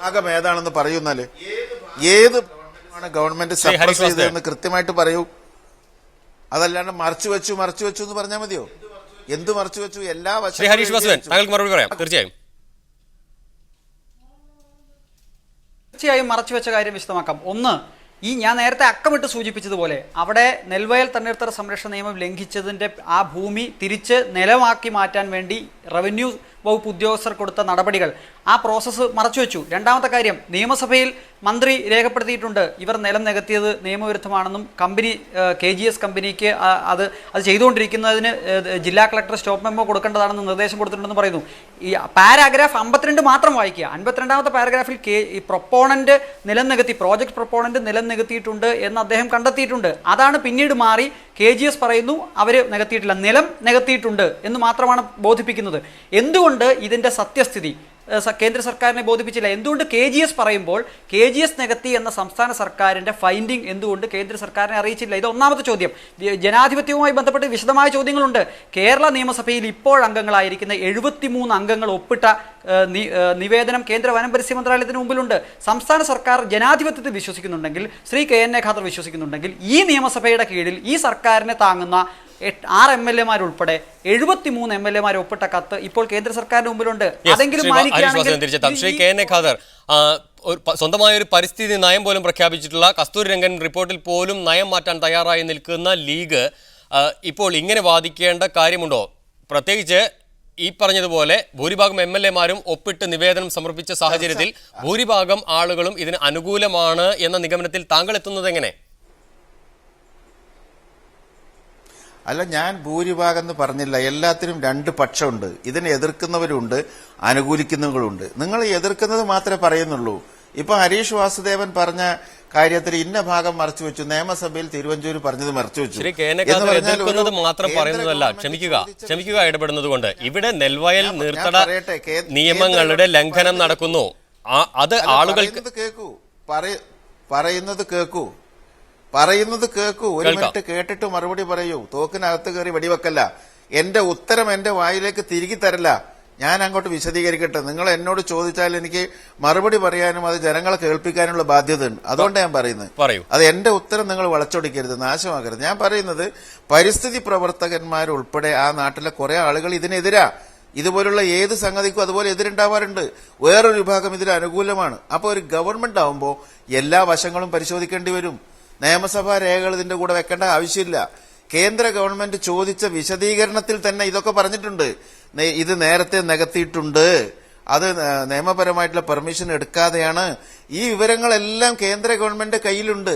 ഭാഗം ഏതാണെന്ന് പറയുന്നാല് ഏത് ഗവൺമെന്റ് സപ്രസ് ചെയ്തതെന്ന് കൃത്യമായിട്ട് പറയൂ. അതല്ലാണ്ട് മറച്ചു വെച്ചു എന്ന് പറഞ്ഞാൽ മതിയോ? എന്ത് മറച്ചു വെച്ചു? എല്ലാ ശ്രീ ഹരീഷ് വാസുദേവൻ, താങ്കൾക്ക് മറുപടി പറയാം. തീർച്ചയായും മറച്ചു വെച്ച കാര്യം വിശദമാക്കാം. ഒന്ന്, ഈ ഞാൻ നേരത്തെ അക്കമിട്ട് സൂചിപ്പിച്ചതുപോലെ അവിടെ നെൽവയൽ തണ്ണീർത്തട സംരക്ഷണ നിയമം ലംഘിച്ചതിൻ്റെ ആ ഭൂമി തിരിച്ച് നിലമാക്കി മാറ്റാൻ വേണ്ടി റവന്യൂ വകുപ്പ് ഉദ്യോഗസ്ഥർ കൊടുത്ത നടപടികൾ, ആ പ്രോസസ്സ് മറച്ചുവെച്ചു. രണ്ടാമത്തെ കാര്യം, നിയമസഭയിൽ മന്ത്രി രേഖപ്പെടുത്തിയിട്ടുണ്ട് ഇവർ നിലം നികത്തിയത് നിയമവിരുദ്ധമാണെന്നും കമ്പനി KGS കമ്പനിക്ക് അത് ചെയ്തുകൊണ്ടിരിക്കുന്നതിന് ജില്ലാ കളക്ടർ സ്റ്റോപ്പ് മെമ്മോ കൊടുക്കേണ്ടതാണെന്ന് നിർദ്ദേശം കൊടുത്തിട്ടുണ്ടെന്ന് പറയുന്നു. ഈ പാരാഗ്രാഫ് 52 മാത്രം വായിക്കുക. 52ാമത്തെ പാരഗ്രാഫിൽ ഈ പ്രൊപ്പോണന്റ് നിലം നികത്തി, പ്രോജക്ട് പ്രൊപ്പോണന്റ് നിലം നികത്തിയിട്ടുണ്ട് എന്ന് അദ്ദേഹം കണ്ടെത്തിയിട്ടുണ്ട്. അതാണ് പിന്നീട് മാറി KGS പറയുന്നു അവർ നികത്തിയിട്ടില്ല, നിലം നികത്തിയിട്ടുണ്ട് എന്ന് മാത്രമാണ് ബോധിപ്പിക്കുന്നത്. എന്തുകൊണ്ട് ഇതിന്റെ സത്യസ്ഥിതി കേന്ദ്ര സർക്കാരിനെ ബോധിപ്പിച്ചില്ല? എന്തുകൊണ്ട് KGS പറയുമ്പോൾ KGS നികത്തി എന്ന സംസ്ഥാന സർക്കാരിന്റെ ഫൈൻഡിംഗ് എന്തുകൊണ്ട് കേന്ദ്ര സർക്കാരിനെ അറിയിച്ചില്ല? ഇത് ഒന്നാമത്തെ ചോദ്യം. ജനാധിപത്യവുമായി ബന്ധപ്പെട്ട് വിശദമായ ചോദ്യങ്ങളുണ്ട്. കേരള നിയമസഭയിൽ ഇപ്പോൾ അംഗങ്ങളായിരിക്കുന്ന 73 അംഗങ്ങൾ ഒപ്പിട്ട നിവേദനം കേന്ദ്ര വനം പരിസ്ഥിതി മന്ത്രാലയത്തിന് മുമ്പിലുണ്ട്. സംസ്ഥാന സർക്കാർ ജനാധിപത്യത്തിൽ വിശ്വസിക്കുന്നുണ്ടെങ്കിൽ, ശ്രീ KN ഖാദർ വിശ്വസിക്കുന്നുണ്ടെങ്കിൽ, ഈ നിയമസഭയുടെ കീഴിൽ ഈ സർക്കാരിനെ താങ്ങുന്ന 6 MLA ഉൾപ്പെടെ 73 MLA ഒപ്പിട്ട കത്ത് ഇപ്പോൾ കേന്ദ്ര സർക്കാരിന്റെ മുമ്പിലുണ്ട്. അതെങ്കിലും ശ്രീ KN ഖാദർ, സ്വന്തമായ ഒരു പരിസ്ഥിതി നയം പോലും പ്രഖ്യാപിച്ചിട്ടുള്ള കസ്തൂരിരംഗൻ റിപ്പോർട്ടിൽ പോലും നയം മാറ്റാൻ തയ്യാറായി നിൽക്കുന്ന ലീഗ് ഇപ്പോൾ ഇങ്ങനെ വാദിക്കേണ്ട കാര്യമുണ്ടോ? പ്രത്യേകിച്ച് ഈ പറഞ്ഞതുപോലെ ഭൂരിഭാഗം MLA-മാരും ഒപ്പിട്ട് നിവേദനം സമർപ്പിച്ച സാഹചര്യത്തിൽ ഭൂരിഭാഗം ആളുകളും ഇതിന് അനുകൂലമാണ് എന്ന നിഗമനത്തിൽ താങ്കൾ എത്തുന്നത് എങ്ങനെ? അല്ല, ഞാൻ ഭൂരിഭാഗം എന്ന് പറഞ്ഞില്ല. എല്ലാത്തിനും രണ്ട് പക്ഷമുണ്ട്. ഇതിനെ എതിർക്കുന്നവരുണ്ട്, അനുകൂലിക്കുന്നവരുണ്ട്. നിങ്ങൾ എതിർക്കുന്നത് മാത്രമേ പറയുന്നുള്ളൂ. ഇപ്പൊ ഹരീഷ് വാസുദേവൻ പറഞ്ഞ കാര്യത്തിൽ ഇന്ന ഭാഗം മറച്ചു വെച്ചു, നിയമസഭയിൽ തിരുവഞ്ചൂർ പറഞ്ഞത് മറച്ചു വെച്ചു. എതിർക്കുന്നത് മാത്രം പറയുന്നതല്ല. ക്ഷമിക്കുക ഇടപെടുന്നത് കൊണ്ട്. ഇവിടെ നെൽവയൽ നീർത്തട നിയമങ്ങളുടെ ലംഘനം നടക്കുന്നു. അത് ആളുകൾക്ക് പറയുന്നത് കേൾക്കൂ. ഒരു മിനിറ്റ് കേട്ടിട്ട് മറുപടി പറയൂ. തോക്കിനകത്ത് കയറി വെടിവെക്കല്ല. എന്റെ ഉത്തരം എന്റെ വായിലേക്ക് തിരികെ തരല്ല. ഞാൻ അങ്ങോട്ട് വിശദീകരിക്കട്ടെ. നിങ്ങൾ എന്നോട് ചോദിച്ചാൽ എനിക്ക് മറുപടി പറയാനും അത് ജനങ്ങളെ കേൾപ്പിക്കാനുള്ള ബാധ്യതയുണ്ട്. അതുകൊണ്ട് ഞാൻ പറയുന്നത്, അത് എന്റെ ഉത്തരം നിങ്ങൾ വളച്ചൊടിക്കരുത്, നാശമാക്കരുത്. ഞാൻ പറയുന്നത് പരിസ്ഥിതി പ്രവർത്തകന്മാരുൾപ്പെടെ ആ നാട്ടിലെ കുറെ ആളുകൾ ഇതിനെതിരാ. ഇതുപോലുള്ള ഏത് സംഗതിക്കും അതുപോലെ എതിരുണ്ടാവാറുണ്ട്. വേറൊരു വിഭാഗം ഇതിന് അനുകൂലമാണ്. അപ്പോൾ ഒരു ഗവൺമെന്റ് ആവുമ്പോൾ എല്ലാ വശങ്ങളും പരിശോധിക്കേണ്ടി വരും. നിയമസഭാ രേഖകൾ ഇതിന്റെ കൂടെ വെക്കേണ്ട ആവശ്യമില്ല. കേന്ദ്ര ഗവൺമെന്റ് ചോദിച്ച വിശദീകരണത്തിൽ തന്നെ ഇതൊക്കെ പറഞ്ഞിട്ടുണ്ട്. ഇത് നേരത്തെ നികത്തിയിട്ടുണ്ട്, അത് നിയമപരമായിട്ടുള്ള പെർമിഷൻ എടുക്കാതെയാണ്. ഈ വിവരങ്ങളെല്ലാം കേന്ദ്ര ഗവൺമെന്റ് കയ്യിലുണ്ട്.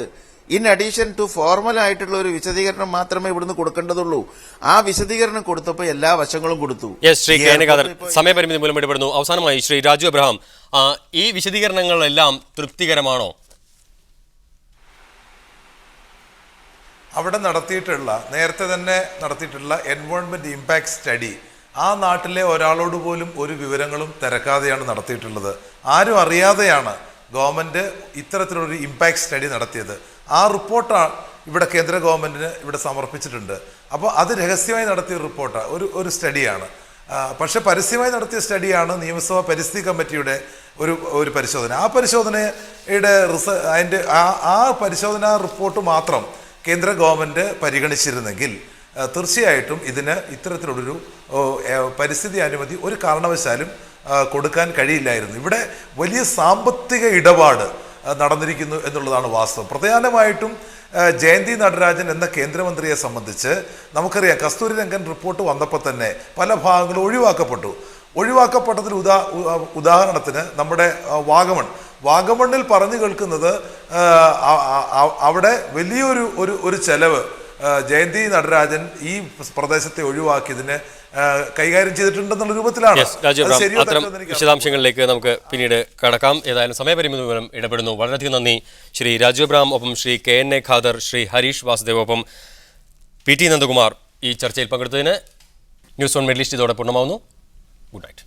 ഇൻ അഡീഷൻ ടു ഫോർമൽ ആയിട്ടുള്ള ഒരു വിശദീകരണം മാത്രമേ ഇവിടുന്ന് കൊടുക്കേണ്ടതുള്ളൂ. ആ വിശദീകരണം കൊടുത്തപ്പോൾ എല്ലാ വശങ്ങളും കൊടുത്തു. ശ്രീ സമയപരിമിതി മൂലം ഇടപെടുന്നു. അവസാനമായി ശ്രീ രാജു അബ്രഹാം, ഈ വിശദീകരണങ്ങളെല്ലാം തൃപ്തികരമാണോ? അവിടെ നേരത്തെ തന്നെ നടത്തിയിട്ടുള്ള എൻവയോൺമെന്റ് ഇമ്പാക്ട് സ്റ്റഡി ആ നാട്ടിലെ ഒരാളോട് പോലും ഒരു വിവരങ്ങളും തിരക്കാതെയാണ് നടത്തിയിട്ടുള്ളത്. ആരും അറിയാതെയാണ് ഗവൺമെന്റ് ഇത്തരത്തിലൊരു ഇമ്പാക്ട് സ്റ്റഡി നടത്തിയത്. ആ റിപ്പോർട്ടാണ് ഇവിടെ കേന്ദ്ര ഗവൺമെന്റിന് ഇവിടെ സമർപ്പിച്ചിട്ടുണ്ട്. അപ്പോൾ അത് രഹസ്യമായി നടത്തിയ റിപ്പോർട്ടാണ്, ഒരു സ്റ്റഡിയാണ്. പക്ഷെ പരസ്യമായി നടത്തിയ സ്റ്റഡിയാണ് നിയമസഭാ പരിസ്ഥിതി കമ്മിറ്റിയുടെ ഒരു പരിശോധന. ആ പരിശോധനയുടെ അതിൻ്റെ ആ പരിശോധനാ റിപ്പോർട്ട് മാത്രം കേന്ദ്ര ഗവൺമെന്റ് പരിഗണിച്ചിരുന്നെങ്കിൽ തീർച്ചയായിട്ടും ഇതിന് ഇത്തരത്തിലുള്ളൊരു പരിസ്ഥിതി അനുമതി ഒരു കാരണവശാലും കൊടുക്കാൻ കഴിയില്ലായിരുന്നു. ഇവിടെ വലിയ സാമ്പത്തിക ഇടപാട് നടന്നിരിക്കുന്നു എന്നുള്ളതാണ് വാസ്തവം. പ്രധാനമായിട്ടും ജയന്തി നടരാജൻ എന്ന കേന്ദ്രമന്ത്രിയെ സംബന്ധിച്ച് നമുക്കറിയാം, കസ്തൂരിരംഗൻ റിപ്പോർട്ട് വന്നപ്പോൾ തന്നെ പല ഭാഗങ്ങളും ഒഴിവാക്കപ്പെട്ടതിൽ ഉദാഹരണത്തിന് നമ്മുടെ വാഗമണ്ണിൽ പറഞ്ഞു കേൾക്കുന്നത് അവിടെ വലിയൊരു ചെലവ് ജയന്തി നടരാജൻ ഈ പ്രദേശത്തെ ഒഴിവാക്കിയതിന് കൈകാര്യം ചെയ്തിട്ടുണ്ടെന്നുള്ള രൂപത്തിലാണ്. അത്തരം വിശദാംശങ്ങളിലേക്ക് നമുക്ക് പിന്നീട് കടക്കാം. ഏതായാലും സമയപരിമിതി മൂലം ഇടപെടുന്നു. വളരെയധികം നന്ദി ശ്രീ രാജു അബ്രഹാം, ഒപ്പം ശ്രീ KNA ഖാദർ, ശ്രീ ഹരീഷ് വാസുദേവ്, ഒപ്പം PT നന്ദകുമാർ ഈ ചർച്ചയിൽ പങ്കെടുത്തതിന്. ന്യൂസ് ഓൺ മിഡിൽ ഈസ്റ്റ് ഇതോടെ പൂർണ്ണമാവുന്നു. Good night.